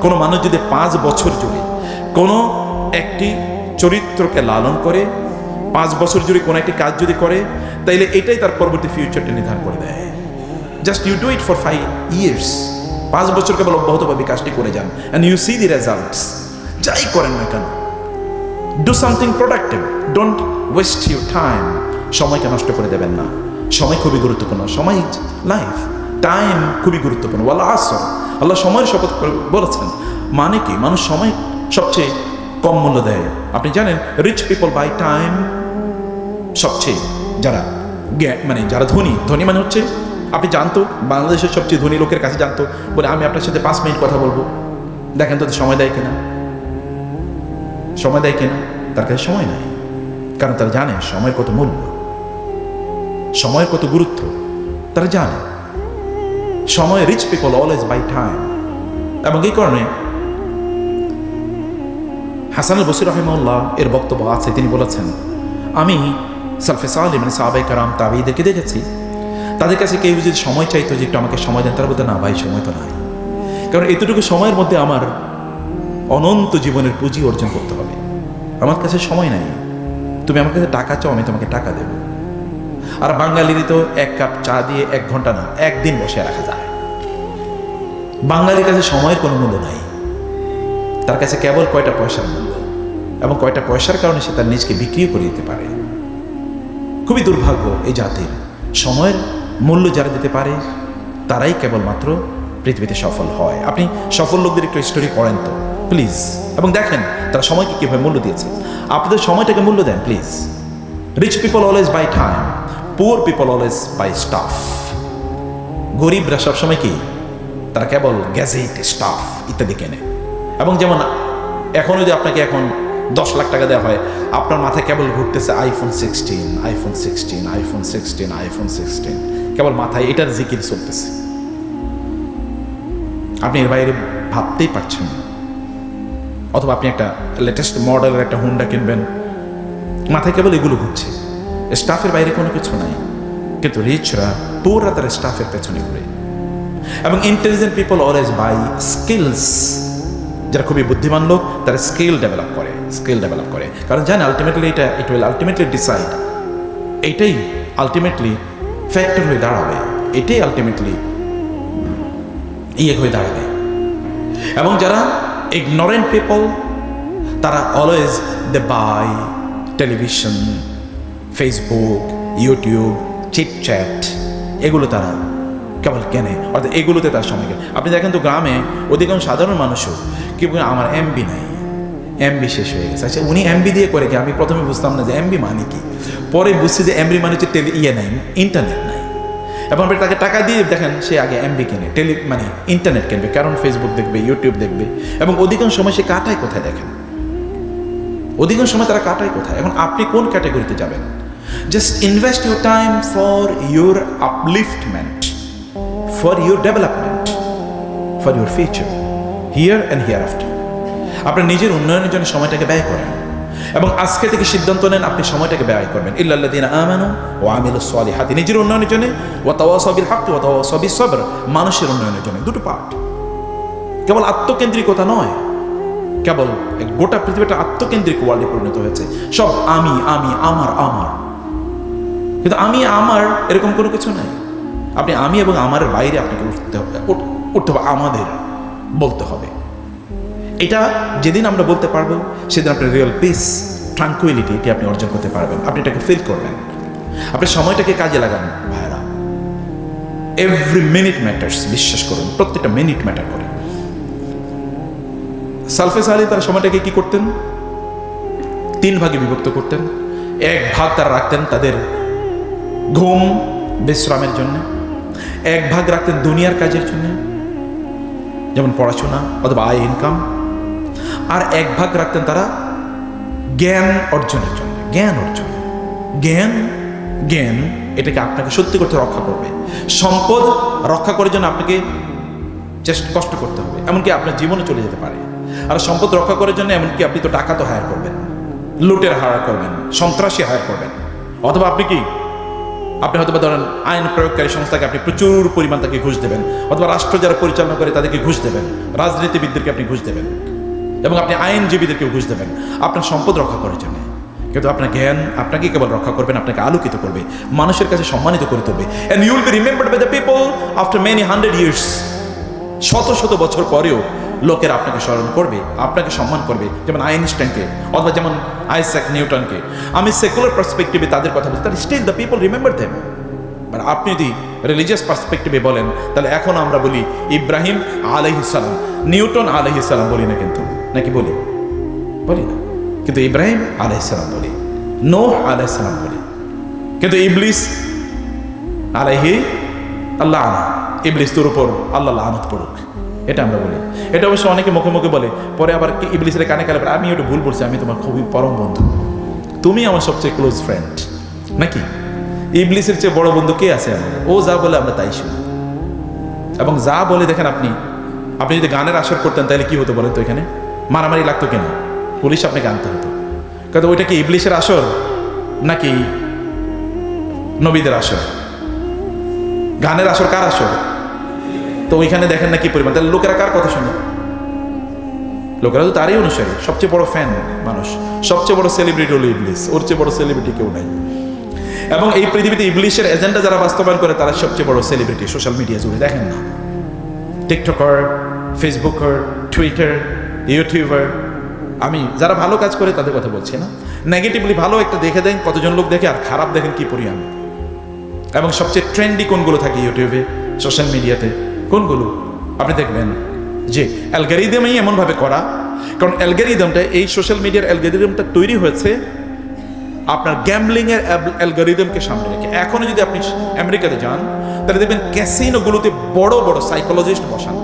কোনো মানুষ যদি 5 বছর জুড়ে কোনো একটি চরিত্রকে লালন করে, 5 বছর জুড়ে কোনো একটি কাজ যদি করে, তাইলে এটাই তার পরবর্তী ফিউচারটা নির্ধারণ করে দেয়। Just you do it for 5 years, 5 বছর কেবল অব্যাহতভাবে কাজটি করে যান, and you see the results. যাই করেন না কেন, do something productive, don't waste your time. সময়কে নষ্ট করে দেবেন না। সময় খুবই গুরুত্বপূর্ণ। সময় লাইফ, টাইম খুবই গুরুত্বপূর্ণ। ওয়াল আসর, আল্লাহ সময়ের শপথ করে বলেছেন। মানে কি? মানুষ সময় সবচেয়ে কম মূল্য দেয়। আপনি জানেন, রিচ পিপল বাই টাইম। সবচেয়ে যারা মানে যারা ধনী, ধনী মানে হচ্ছে, আপনি জানতো বাংলাদেশের সবচেয়ে ধনী লোকের কাছে জানতো বলে, আমি আপনার সাথে 5 মিনিট কথা বলবো, দেখেন তো সময় দেয় কিনা, সময় দেয় কিনা। তার কাছে সময় নাই, কারণ তারা জানে সময়ের কত মূল্য, সময়ের কত গুরুত্ব তারা জানে। সময়, rich people always buy time. এবং এই কারণে হাসান আল বসরি রাহিমাহুল্লাহ এর বক্তব্য আছে, তিনি বলেছেন, আমি সালফে সালেহ মানে সাহাবায়ে কেরাম তাবেঈদেরকে দেখেছি, তাদের কাছে কেউ যদি সময় চাইতো যে একটু আমাকে সময় দেন, তারা বলতো না ভাই, সময় তো নাই, কারণ এতটুকু সময়ের মধ্যে আমার অনন্ত জীবনের পুঁজি অর্জন করতে হবে, আমার কাছে সময় নাই। তুমি আমার কাছে টাকা চাও, আমি তোমাকে টাকা দেব। আর বাঙালির তো 1 কাপ চা দিয়ে 1 ঘন্টা না, 1 দিন বসে রাখা যায়। বাঙালির কাছে সময়ের কোনো মূল্য নাই, তার কাছে কেবল কয়টা পয়সার মূল্য, এবং কয়টা পয়সার কারণে সে তার নিজকে বিক্রিও করে দিতে পারে। খুবই দুর্ভাগ্য এই জাতির। সময়ের মূল্য যারা দিতে পারে তারাই কেবলমাত্র পৃথিবীতে সফল হয়। আপনি সফল লোকদের একটু স্টোরি পড়েন তো প্লিজ, এবং দেখেন তারা সময়কে কীভাবে মূল্য দিয়েছে। আপনাদের সময়টাকে মূল্য দেন please. Rich people always buy time, poor people always buy stuff. গরিবরা সবসময় কি, তারা কেবল গ্যাজেট, স্টাফ ইত্যাদি কেনে। এবং যেমন এখন যদি আপনাকে এখন 10 লাখ টাকা দেওয়া হয়, আপনার মাথায় কেবল ঘুরতেছে আইফোন 16, আইফোন 16, আইফোন 16, আইফোন 16, কেবল মাথায় এটার জিকির চলতেছে। আপনি এর বাইরে ভাবতেই পারছেন না। অথবা আপনি একটা লেটেস্ট মডেলের একটা হুন্ডা কিনবেন, মাথায় কেবল এগুলো ঘুরছে, স্টাফের বাইরে কোনো কিছু নাই। কিন্তু রিচরা পুরা তার স্টাফের পেছনে ঘুরে। এবং intelligent people always buy skills. যারা খুবই বুদ্ধিমান লোক, তারা স্কিল ডেভেলপ করে, কারণ জানে ultimately it will ultimately decide, এইটাই আলটিমেটলি ফ্যাক্টর হয়ে দাঁড়াবে, এটাই আলটিমেটলি হয়ে দাঁড়াবে। এবং যারা ইগনোরেন্ট পিপল, তারা always they buy television, Facebook, YouTube, chitchat, এগুলো তারা কেবল কেনে, অর্থাৎ এগুলোতে তার সময় কেনে। আপনি দেখেন তো গ্রামে অধিকাংশ সাধারণ মানুষও কি বলে, আমার এমবি নাই, এমবি শেষ হয়ে গেছে। আচ্ছা, উনি এমবি দিয়ে করে কি? আমি প্রথমে বুঝতাম না যে এমবি মানে কি, পরে বুঝছি যে এমবি মানে হচ্ছে নাই, ইন্টারনেট নাই। এবং আপনি তাকে টাকা দিয়ে দেখেন, সে আগে এমবি কেনে, মানে ইন্টারনেট কিনবে, কারণ ফেসবুক দেখবে, ইউটিউব দেখবে। এবং অধিকাংশ সময় সে কাটায় কোথায় দেখেন, অধিকাংশ সময় তারা কাটায় কোথায়। এখন আপনি কোন ক্যাটাগরিতে যাবেন? Just invest your time for your আপলিফটমেন্ট, for your development, for your future, here and hereafter. আপনার নিজের উন্নয়নের জন্য সময়টাকে ব্যয় করেন, এবং আজকে থেকে সিদ্ধান্ত নেন আপনি সময়টাকে ব্যয় করবেন। ইল্লাল্লাযীনা আমানু ওয়া আমিলুস সালিহাতি, নিজের উন্নয়নের জন্য, ওয়া তাওয়াসাউ বিল হক ওয়া তাওয়াসাউ বিস সবর, মানুষের উন্নয়নের জন্য। দুটো পার্ট, কেবল আত্মকেন্দ্রিকতা নয়, কেবল গোটা পৃথিবীটা আত্মকেন্দ্রিক ওয়ার্ল্ডে পরিণত হয়েছে। সব আমি, আমার, কিন্তু আমি আমার এরকম কোনো কিছু নাই। আপনি আমি এবং আমার বাইরে আপনাকে উঠতে হবে, আমাদের বলতে হবে। এটা যেদিন আমরা বলতে পারবো, সেদিন আপনার রিয়েল পিস, ট্রাঙ্কুইলিটি, এটি আপনি অর্জন করতে পারবেন। আপনি এটাকে ফিল করবেন। আপনি সময়টাকে কাজে লাগান ভাইরা। এভরি মিনিট ম্যাটার্স, বিশ্বাস করুন, প্রত্যেকটা মিনিট ম্যাটার করে। সালফে সালেহ তারা সময়টাকে কি করতেন? 3 ভাগে বিভক্ত করতেন। 1 ভাগ তারা রাখতেন তাদের ঘুম বিশ্রামের জন্য, 1 ভাগ রাখতেন দুনিয়ার কাজের জন্য, যেমন পড়াশোনা অথবা আয় ইনকাম, আর 1 ভাগ রাখতেন তারা জ্ঞান অর্জনের জন্য। জ্ঞান এটাকে আপনাকে সত্যি করতে রক্ষা করবে। সম্পদ রক্ষা করার জন্য আপনাকে কষ্ট করতে হবে, এমনকি আপনার জীবনে চলে যেতে পারে। আর সম্পদ রক্ষা করার জন্য এমনকি আপনি তো টাকা তো হায়ার করবেন, লুটের হায়ার করবেন, সন্ত্রাসী হায়ার করবেন, অথবা আপনি কি আপনি হয়তো ধরেন আইন প্রয়োগকারী সংস্থাকে আপনি প্রচুর পরিমাণ তাকে ঘুষ দেবেন, অথবা রাষ্ট্র যারা পরিচালনা করে তাদেরকে ঘুষ দেবেন, রাজনীতিবিদদেরকে আপনি ঘুষ দেবেন, এবং আপনি আইনজীবীদেরকেও ঘুষ দেবেন আপনার সম্পদ রক্ষা করার জন্য। কিন্তু আপনার জ্ঞান আপনাকে কেবল রক্ষা করবেন, আপনাকে আলোকিত করবে, মানুষের কাছে সম্মানিত করে তুলবে। And you will be remembered by the people after many 100 years। শত শত বছর পরেও লোকেরা আপনাকে স্মরণ করবে, আপনাকে সম্মান করবে, যেমন আইনস্টাইনকে অথবা যেমন আইজ্যাক নিউটনকে। আমি সেকুলার পার্সপেক্টিভে তাদের কথা বলছি, তাহলে still the people remember them. মানে আপনি যদি রিলিজিয়াস পার্সপেক্টিভে বলেন, তাহলে এখন আমরা বলি ইব্রাহিম আলাইহিস সালাম, নিউটন আলাইহিস সালাম বলি না, কিন্তু নাকি বলি? বলি না, কিন্তু ইব্রাহিম আলাইহিস সালাম বলি, নূহ আলাইহিস সালাম বলি, কিন্তু ইবলিস আলাইহি আল্লাহ আনা, ইবলিস তোর উপর আল্লাহ লানত পড়ুক, এটা আমরা বলি। এটা অবশ্য অনেকে মুখে মুখে বলে, পরে আবার ইবলিসের কানে কানে আমি ওটা ভুল বলছি, আমি তোমার খুবই পরম বন্ধু, তুমি আমার সবচেয়ে ক্লোজ ফ্রেন্ড। নাকি ইবলিসের চেয়ে বড় বন্ধু কে আছে আমাদের? ও যা বলে আমরা তাই শুনি, এবং যা বলে দেখেন আপনি যদি গানের আসর করতেন তাহলে কি হতো বলেন তো? এখানে মারামারি লাগতো কেন? পুলিশ আপনাকে আনতে হতো। কিন্তু ওইটা কি ইবলিসের আসর নাকি নবীদের আসর? গানের আসর কার আসর? তো ওইখানে দেখেন না কি পরিমাণ, তাহলে লোকেরা কার কথা শুনে? লোকেরা তো তারই অনুসারী, সবচেয়ে বড় ফ্যান মানুষ, সবচেয়ে বড় সেলিব্রিটি হলো ইবলিস, ওর চেয়ে বড় সেলিব্রিটি কেউ নাই। এবং এই পৃথিবীতে ইবলিসের এজেন্ডা যারা বাস্তবায়ন করে তারা সবচেয়ে বড় সেলিব্রিটি সোশ্যাল মিডিয়া জুড়ে। দেখেন না, টিকটকার, ফেসবুকার, টুইটার, ইউটিউবার, আমি যারা ভালো কাজ করে তাদের কথা বলছি না, নেগেটিভলি ভালো একটা দেখে দেন কতজন লোক দেখে, আর খারাপ দেখেন কি পরিমাণ। এবং সবচেয়ে ট্রেন্ডি কোনগুলো থাকে ইউটিউবে, সোশ্যাল মিডিয়াতে, কোনগুলো আপনি দেখবেন যে অ্যালগরিদমই এমনভাবে করা, কারণ অ্যালগরিদমটা, এই সোশ্যাল মিডিয়ার অ্যালগরিদমটা তৈরি হয়েছে আপনার গ্যাম্বলিংয়ের অ্যালগরিদমকে সামনে রেখে। এখনও যদি আপনি আমেরিকাতে যান তাহলে দেখবেন ক্যাসিনোগুলোতে বড় বড় সাইকোলজিস্ট বসান,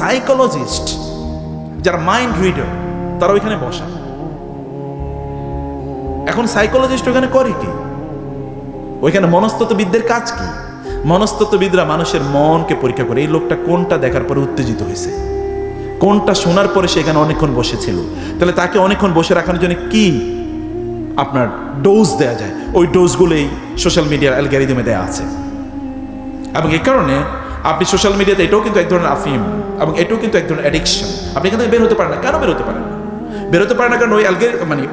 সাইকোলজিস্ট যারা মাইন্ড রিডার তারা ওইখানে বসান। এখন সাইকোলজিস্ট ওখানে করে কি? ওইখানে মনস্তত্ত্ববিদদের কাজ কি? মনস্তত্ত্ববিদরা মানুষের মনকে পরীক্ষা করে, এই লোকটা কোনটা দেখার পরে উত্তেজিত হয়েছে, কোনটা শোনার পরে সেখানে অনেকক্ষণ বসেছিল, তাহলে তাকে অনেকক্ষণ বসে রাখার জন্য কি আপনার ডোজ দেয়া যায়, ওই ডোজগুলোই সোশ্যাল মিডিয়ার অ্যালগরিদমে দেয়া আছে। এবং এই কারণে আপনি সোশ্যাল মিডিয়াতে, এটাও কিন্তু এক ধরনের আফিম, এবং এটাও কিন্তু এক ধরনের অ্যাডিকশন। আপনি এখান থেকে বের হতে পারেন না। কেন বের হতে পারেন না? বের হতে পারেন না কারণ ওই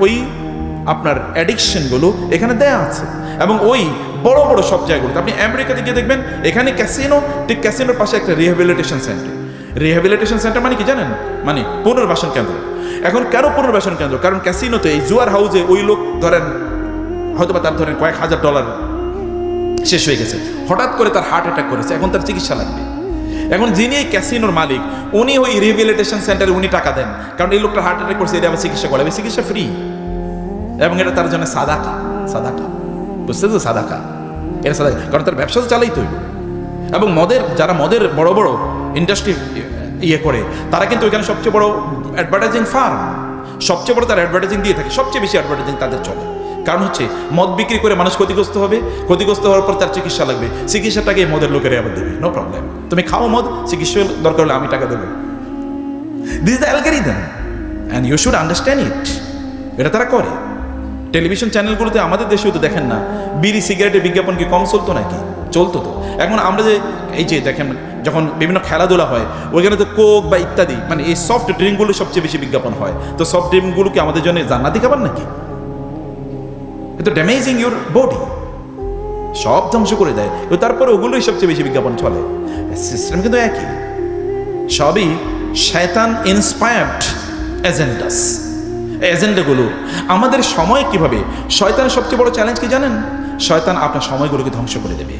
ওই আপনার অ্যাডিকশনগুলো এখানে দেয়া আছে। এবং ওই বড় বড় সব জায়গাগুলোতে আপনি আমেরিকাতে গিয়ে দেখবেন, এখানে ক্যাসিনো, ঠিক ক্যাসিনোর পাশে একটা রিহ্যাবিলিটেশন সেন্টার। রিহ্যাবিলিটেশন সেন্টার মানে কি জানেন? মানে পুনর্বাসন কেন্দ্র। এখন কেন পুনর্বাসন কেন্দ্র? কারণ ক্যাসিনোতে, এই জুয়ার হাউসে ওই লোক ধরেন হয়তো বা তার ধরেন কয়েক হাজার ডলার শেষ হয়ে গেছে, হঠাৎ করে তার হার্ট অ্যাটাক করেছে, এখন তার চিকিৎসা লাগবে। এখন যিনি এই ক্যাসিনোর মালিক, উনি ওই রিহ্যাবিলিটেশন সেন্টারে উনি টাকা দেন, কারণ এই লোকটা হার্ট অ্যাটাক করছে, এটা আবার চিকিৎসা করাবে, চিকিৎসা ফ্রি। এবং এটা তার জন্য সাদাকা, সাদাকা, বুঝতে তো? সাদাকা, এটা সাদাকা, কারণ তার ব্যবসা তো চালাই তৈরি। এবং যারা মদের বড় বড় ইন্ডাস্ট্রি করে, তারা কিন্তু ওইখানে সবচেয়ে বড় অ্যাডভার্টাইজিং ফার্ম, সবচেয়ে বড় তারা অ্যাডভার্টাইজিং দিয়ে থাকে, সবচেয়ে বেশি অ্যাডভার্টাইজিং তাদের চলে। কারণ হচ্ছে মদ বিক্রি করে মানুষ ক্ষতিগ্রস্ত হবে, ক্ষতিগ্রস্ত হওয়ার পর তার চিকিৎসা লাগবে, চিকিৎসাটাকে মদের লোকেরা আবার দেবে, নো প্রবলেম, তুমি খাও মদ, চিকিৎসা দরকার হলে আমি টাকা দেবো। This is the algorithm and you should understand it. এটা তারা করে। টেলিভিশন চ্যানেলগুলোতে আমাদের দেশেও তো দেখেন না, বিড়ি সিগারেটের বিজ্ঞাপন কি কম চলতো নাকি? চলতো তো। এখন আমরা যে এই যে দেখেন, যখন বিভিন্ন খেলাধুলা হয় ওইখানে তো কোক বা ইত্যাদি, মানে এই সফট ড্রিঙ্কগুলো সবচেয়ে বেশি বিজ্ঞাপন হয়। তো সফট ড্রিঙ্কগুলো কি আমাদের জন্য জান্নাতি খাবার নাকি? এটা ড্যামেজিং ইউর বডি, সব ধ্বংস করে দেয়। তারপরে ওগুলোই সবচেয়ে বেশি বিজ্ঞাপন চলে। সিস্টেম কিন্তু একই, সবই শয়তান ইন্সপায়ার্ড এজেন্ডাস। এজেন্ডাগুলো আমাদের সময় কিভাবে, শয়তানের সবচেয়ে বড় চ্যালেঞ্জ কি জানেন? শয়তান আপনার সময়গুলোকে ধ্বংস করে দেবে।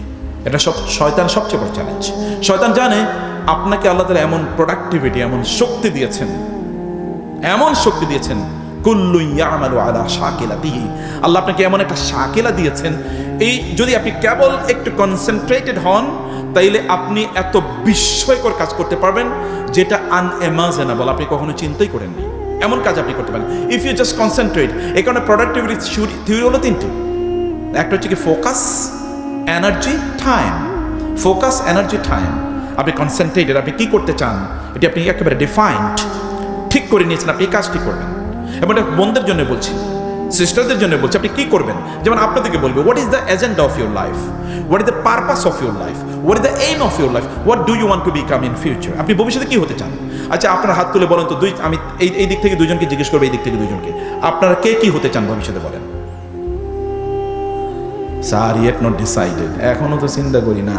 এটা শয়তান সবচেয়ে বড় চ্যালেঞ্জ। শয়তান জানে আপনাকে আল্লাহ তাআলা এমন প্রোডাক্টিভিটি, এমন শক্তি দিয়েছেন, এমন শক্তি দিয়েছেন, কুল্লু ইয়ামালু আলা শাকিলাতিহি, আল্লাহ আপনাকে এমন একটা শাকিলা দিয়েছেন, এই যদি আপনি কেবল একটু কনসেন্ট্রেটেড হন তাইলে আপনি এত বিস্ময়কর কাজ করতে পারবেন যেটা আনইমাজিনেবল, আপনি কখনো চিন্তাই করেননি। এমন কাজ আপনি করতে পারেন ইফ ইউ জাস্ট কনসেন্ট্রেট। এই কারণে প্রোডাক্টিভিটি থিওরি হলো তিনটি। একটা হচ্ছে কি focus, energy, time. Focus, energy, time. আপনি কনসেন্ট্রেটেড, আপনি কি করতে চান এটি আপনি একেবারে ডিফাইন্ড, ঠিক করে নিয়েছেন, আপনি এই কাজটি করবেন। এবং এটা বন্ধের জন্য বলছি, সিস্টারদের জন্য বলছি, আপনি কি করবেন? যেমন আপনাদেরকে বলবে, what is the agenda of your life, what is the purpose of your life, what is the aim of your life, what do you want to become in future? আপনি ভবিষ্যতে কি হতে চান? আচ্ছা, আপনার হাত তুলে বলেন তো, আমি এই দিক থেকে দুজনকে জিজ্ঞেস করবো, এই দিক থেকে দুজনকে, আপনারা কে কি হতে চান ভবিষ্যতে বলেন? স্যার, ইয়েট নট ডিসাইডেড, এখনো তো চিন্তা করি না।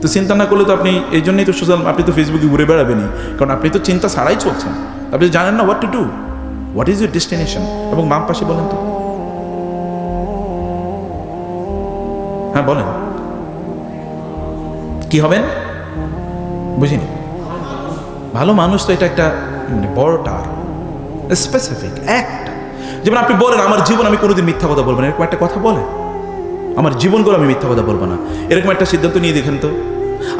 তো চিন্তা না করলে তো আপনি, এই জন্যই তো সোশ্যাল, আপনি তো ফেসবুকে ঘুরে বেড়াবেনই, কারণ আপনি তো চিন্তা ছাড়াই চলছেন। আপনি জানেন না what to do, what is your destination. এবং বাম পাশে বলেন তো, হ্যাঁ বলেন, কি হবেন? বুঝিনি। ভালো মানুষ তো এটা একটা বড় টার্ম, স্পেসিফিক একটা। যেমন আপনি বলেন, আমার জীবন আমি কোনোদিন মিথ্যা কথা বলবো না, এরকম একটা কথা বলেন। আমার জীবনগুলো আমি মিথ্যা কথা বলবো না, এরকম একটা সিদ্ধান্ত নিয়ে দেখেন তো।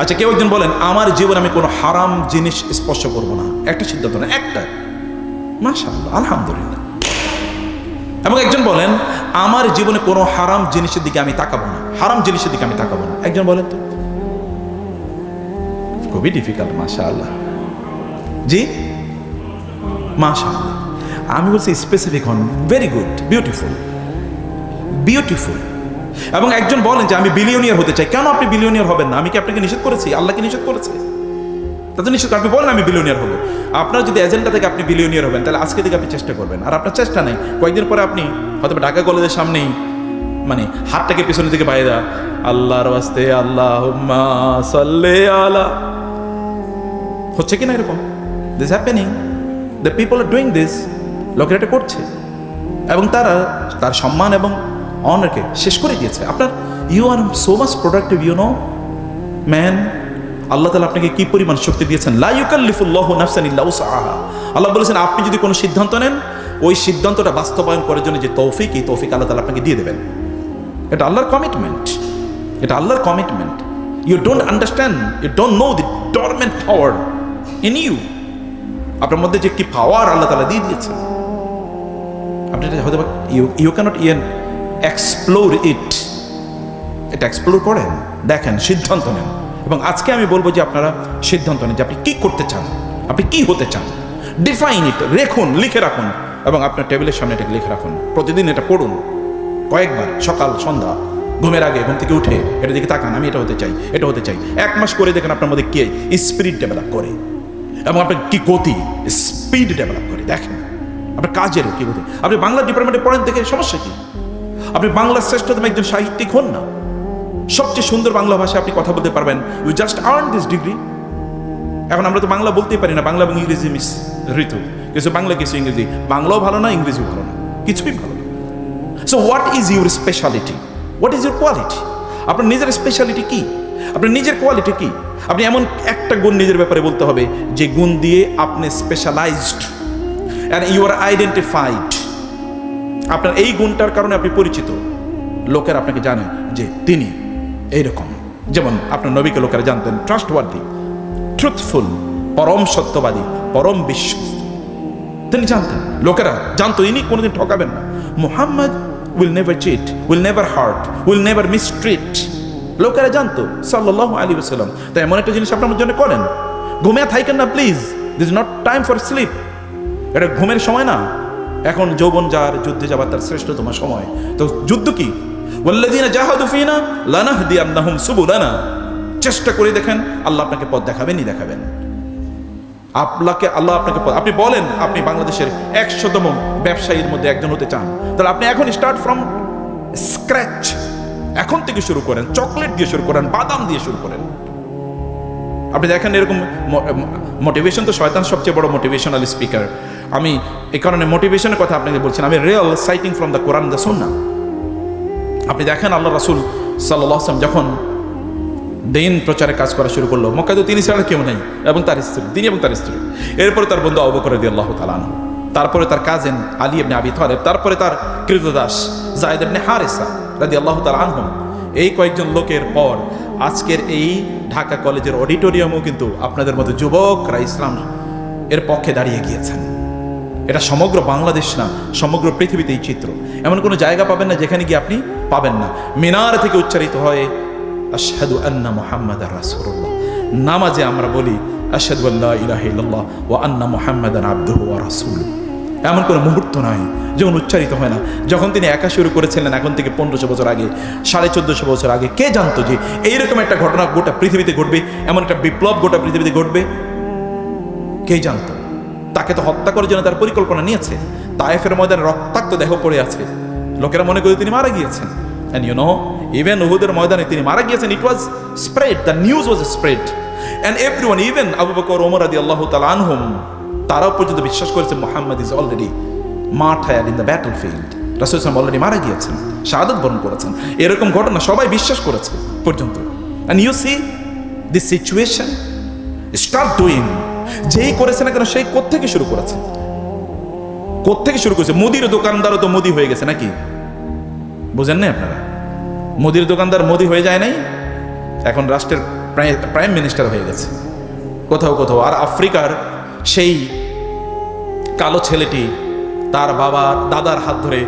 আচ্ছা, কেউ একজন বলেন, আমার জীবন আমি কোনো হারাম জিনিস স্পর্শ করবো না, একটা সিদ্ধান্ত না, একটা। মাশাআল্লাহ, আলহামদুলিল্লাহ। এবং একজন বলেন, আমার জীবনে কোনো হারাম জিনিসের দিকে আমি তাকাবো না, হারাম জিনিসের দিকে আমি তাকাবো না। একজন বলেন তো। খুবই ডিফিকাল্ট। মাশাআল্লাহ, জি মাশাআল্লাহ। আমি বলছি স্পেসিফিক হন, ভেরি গুড, বিউটিফুল, বিউটিফুল। এবং একজন বলেন যে আমি বিলিয়নিয়ার হতে চাই। কেন আপনি বিলিয়নিয়ার হবেন না? আমি কি আপনাকে নিষেধ করেছি? আল্লাহকে নিষেধ করেছে? তাতে নিষেধ। আপনি বলেন আমি বিলিয়নিয়ার হবো। আপনার যদি এজেন্ডা থেকে আপনি বিলিয়নিয়ার হবেন, তাহলে আজকে থেকে আপনি চেষ্টা করবেন। আর আপনার চেষ্টা নেই, কয়েকদিন পরে আপনি হয়তো ঢাকা কলেজের সামনেই মানে হাতটাকে পিছনের দিকে বাইরে দেওয়া, আল্লাহর ওয়াস্তে আল্লাহুম্মা সাল্লি আলা, হচ্ছে কি না এরকম? This happening, the people are doing this. লোকেরা এটা করছে এবং তারা তার সম্মান এবং অনারকে শেষ করে দিয়েছে। আপনার, you are so much productive, you know man. Allah তাআলা আপনাকে কি পরিমাণ শক্তি দিয়েছেন। লা ইউকাল্লিফুল্লাহু নাফসান ইল্লা উসআহা। আল্লাহ বলেছেন, আপনি যদি কোনো সিদ্ধান্ত নেন, ওই সিদ্ধান্তটা বাস্তবায়ন করার জন্য যে তৌফিক, এই তৌফিক আল্লাহ তাআলা আপনাকে দিয়ে দেবেন। এটা আল্লাহর কমিটমেন্ট, এটা আল্লাহর commitment. You don't understand, you don't know the dormant power in you. আপনার মধ্যে যে কি পাওয়ার আল্লাহ তাআলা দিয়ে দিয়েছেন, আপনি হয়তো ইউ ক্যানট ইয়েন এক্সপ্লোর ইট। এটা এক্সপ্লোর করেন, দেখেন, সিদ্ধান্ত নেন। এবং আজকে আমি বলবো যে আপনারা সিদ্ধান্ত নেন যে আপনি কি করতে চান, আপনি কি হতে চান। ডিফাইন ইট, রেখুন, লিখে রাখুন এবং আপনার টেবিলের সামনে এটাকে লিখে রাখুন। প্রতিদিন এটা পড়ুন কয়েকবার, সকাল সন্ধ্যা, ঘুমের আগে, ঘুম থেকে উঠে এটা দিকে তাকান, আমি এটা হতে চাই, এটা হতে চাই। 1 মাস করে দেখেন আপনার মধ্যে কে স্পিরিট ডেভেলপ করে এবং আপনার কি গতি, স্পিড ডেভেলপ করে। দেখেন আপনার কাজেরও কি গতি। আপনি বাংলা ডিপার্টমেন্টে পড়েন, দেখে সমস্যা কি? আপনি বাংলার শ্রেষ্ঠতম একজন সাহিত্যিক হন না, সবচেয়ে সুন্দর বাংলা ভাষায় আপনি কথা বলতে পারবেন। You just earn this degree. এখন আমরা তো বাংলা বলতেই পারি না, বাংলা এবং ইংরেজি মিস ঋতু, কিছু বাংলা কিছু ইংরেজি। বাংলাও ভালো না, ইংরেজিও ভালো না, কিছুই ভালো না। So what is your speciality, what is your quality? আপনার নিজের স্পেশালিটি কি, আপনার নিজের কোয়ালিটি কি? আপনি এমন একটা গুণ নিজের ব্যাপারে বলতে হবে যে গুণ দিয়ে আপনি specialized and you are identified. আপনার এই গুণটার কারণে আপনি পরিচিত, লোকেরা আপনাকে জানে যে তিনি এইরকম। যেমন আপনার নবীকে লোকেরা জানতেন ট্রাস্টওয়ার্দি, ট্রুথফুল, পরম সত্যবাদী, পরম বিশ্বস্ত। তিনি জানতেন, লোকেরা জানতো ইনি কোনোদিন ঠকাবেন না। Muhammad will never cheat, will never hurt, will never mistreat. লোকেরা জানতো সাল্লাল্লাহু আলাইহি ওয়াসাল্লাম। তাই এমন একটা জিনিস আপনার জন্য করেন, ঘুমিয়ে থাকেন না please. This is not time for sleep. এটা ঘুমের সময় না। এখন যৌবন যার, যুদ্ধে যাবার তার শ্রেষ্ঠতম সময়। তো যুদ্ধ কি? ওয়াল্লাযীনা জাহাদু ফীনা লানাহদিয়ান্নাহুম সুবুলানা। চেষ্টা করে দেখেন, আল্লাহ আপনাকে পথ দেখাবেনই দেখাবেন। আল্লাহ আপনাকে পথ, আপনি বলেন আপনি বাংলাদেশের 100তম ব্যবসায়ীর মধ্যে একজন হতে চান, তাহলে আপনি এখন স্টার্ট ফ্রম স্ক্র্যাচ, এখন থেকে শুরু করেন। চকলেট দিয়ে শুরু করেন, বাদাম দিয়ে শুরু করেন। আপনি দেখেন এরকম মোটিভেশন তো শয়তান সবচেয়ে বড় মোটিভেশনাল স্পিকার। আমি এই কারণে মোটিভেশনের কথা আপনাকে বলছি, আমি real citing from the Quran the সুন্নাহ। আপনি দেখেন আল্লাহ রাসূল সাল্লাল্লাহু আলাইহি ওয়াসাল্লাম যখন দিন প্রচারে কাজ করা শুরু করলো, মক্কায় তো তিনি ছাড়া কেউ নেই এবং তার স্ত্রী, তিনি এবং তার স্ত্রী। এরপরে তার বন্ধু আবু বকর রাদিয়াল্লাহু তাআলা আনহু, তারপরে তার কাজিন আলী ইবনে আবি তালেব, তারপরে তার কৃতদাস যায়েদ ইবনে হারিসা রাদিয়াল্লাহু তাআলা আনহু। এই কয়েকজন লোকের পর আজকের এই ঢাকা কলেজের অডিটোরিয়ামও কিন্তু আপনাদের মতো যুবকরা ইসলাম এর পক্ষে দাঁড়িয়ে গিয়েছেন। এটা সমগ্র বাংলাদেশ না, সমগ্র পৃথিবীতে এই চিত্র। এমন কোনো জায়গা পাবেন না যেখানে গিয়ে আপনি পাবেন না মিনার থেকে উচ্চারিত হয় আশহাদু আন্না মুহাম্মাদার রাসূলুল্লাহ। নামাজে আমরা বলি আশহাদু আল্লা ইলাহা ইল্লাল্লাহ ওয়া আন্না মুহাম্মাদান আবদুহু ওয়া রাসূলুহু। এমন কোনো মুহূর্ত নয় যখন উচ্চারিত হয় না। যখন তিনি একা শুরু করেছিলেন এখন থেকে 1500 বছর আগে, 1450 বছর আগে, কে জানতো যে এইরকম একটা ঘটনা গোটা পৃথিবীতে ঘটবে, এমন একটা বিপ্লব গোটা পৃথিবীতে ঘটবে? কে জানতো? তাকে তো হত্যা করার জন্য তার পরিকল্পনা নিয়েছে। তায়েফের ময়দানে রক্তাক্ত দেহ পড়ে আছে, লোকেরা মনে করে তিনি মারা গিয়েছেন। And you know, even উহুদের ময়দানে তিনি মারা গিয়েছেন, it was spread, the news was spread, and everyone, even Abu Bakr, Omar রাদিয়াল্লাহু তাআলা আনহুম, তারাও পর্যন্ত বিশ্বাস করেছে Muhammad is already martyred in the battlefield, রাসূল সাল্লাল্লাহু আলাইহি ওয়াসাল্লাম অলরেডি মারা গিয়েছেন, শাহাদাত বরণ করেছেন। এরকম ঘটনা সবাই বিশ্বাস করেছে পর্যন্ত। and you see this situation start doing, যেই করেছে না কেন সেই কোত্থেকে শুরু করেছে, কোত্থেকে শুরু করেছে? মুদির দোকানদারও তো মোদি হয়ে গেছে নাকি? বুঝেন না আপনারা? মোদির দোকানদার মোদি হয়ে যায় নাই, এখন রাষ্ট্রের প্রাইম মিনিস্টার হয়ে গেছে কোথাও কোথাও। আর আফ্রিকার সেই কালো ছেলেটি তার বাবা দাদার হাত ধরে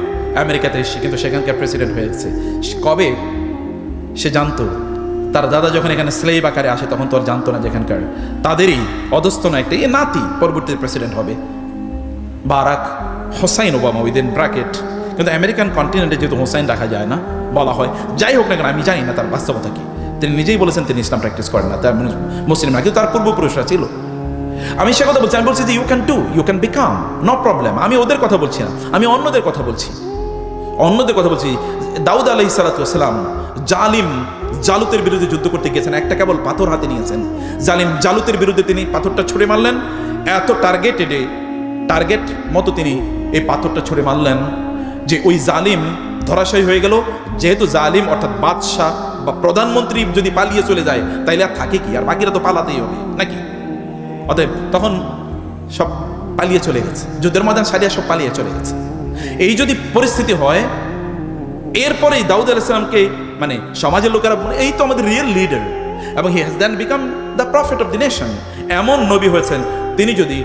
আমেরিকাতে এসে কিন্তু সেখানকার প্রেসিডেন্ট হয়ে গেছে। কবে সে জানতো? তার দাদা যখন এখানে স্লেভ আকারে আসে তখন তো আর জানতো না যে এখানকার তাদেরই অধস্তন একটা নাতি পরবর্তী প্রেসিডেন্ট হবে, Barack Hossain Obama within bracket. কিন্তু আমেরিকান কন্টিনেন্টে যেহেতু হোসাইন রাখা যায় না বলা হয়, যাই হোক না কেন আমি জানি না তার বাস্তবতা কি। তিনি নিজেই বলেছেন তিনি ইসলাম প্র্যাকটিস করেন না, তার মুসলিম না, কিন্তু তার পূর্বপুরুষরা ছিল। আমি সে কথা বলছি, আমি বলছি যে you can become, no problem. আমি ওদের কথা বলছি না, আমি অন্যদের কথা বলছি, অন্যদের কথা বলছি। দাউদ আলাইহিস সালাতু ওয়াস সালাম জালিম জালুতের বিরুদ্ধে যুদ্ধ করতে গিয়েছেন, একটা কেবল পাথর হাতে নিয়েছেন। জালিম জালুতের বিরুদ্ধে তিনি পাথরটা ছুঁড়ে মারলেন, এত টার্গেট মতো তিনি এই পাথরটা ছুঁড়ে মারলেন যে ওই জালিম ধরাশায়ী হয়ে গেল। যেহেতু জালিম অর্থাৎ বাদশাহ বা প্রধানমন্ত্রী যদি পালিয়ে চলে যায় তাইলে আর থাকে কি? আর বাকিরা তো পালাতেই হবে নাকি? অতএব তখন সব পালিয়ে চলে গেছে, যুদ্ধের ময়দান সারিয়া সব পালিয়ে চলে গেছে। এই যদি পরিস্থিতি হয়, এরপরেই দাউদ আলাইহিস সালামকে মানে সমাজের লোকেরা এই তো আমাদের রিয়েল লিডার, এবং he has then become the prophet of the nation. এমন নবী হয়েছেন, তিনি যদি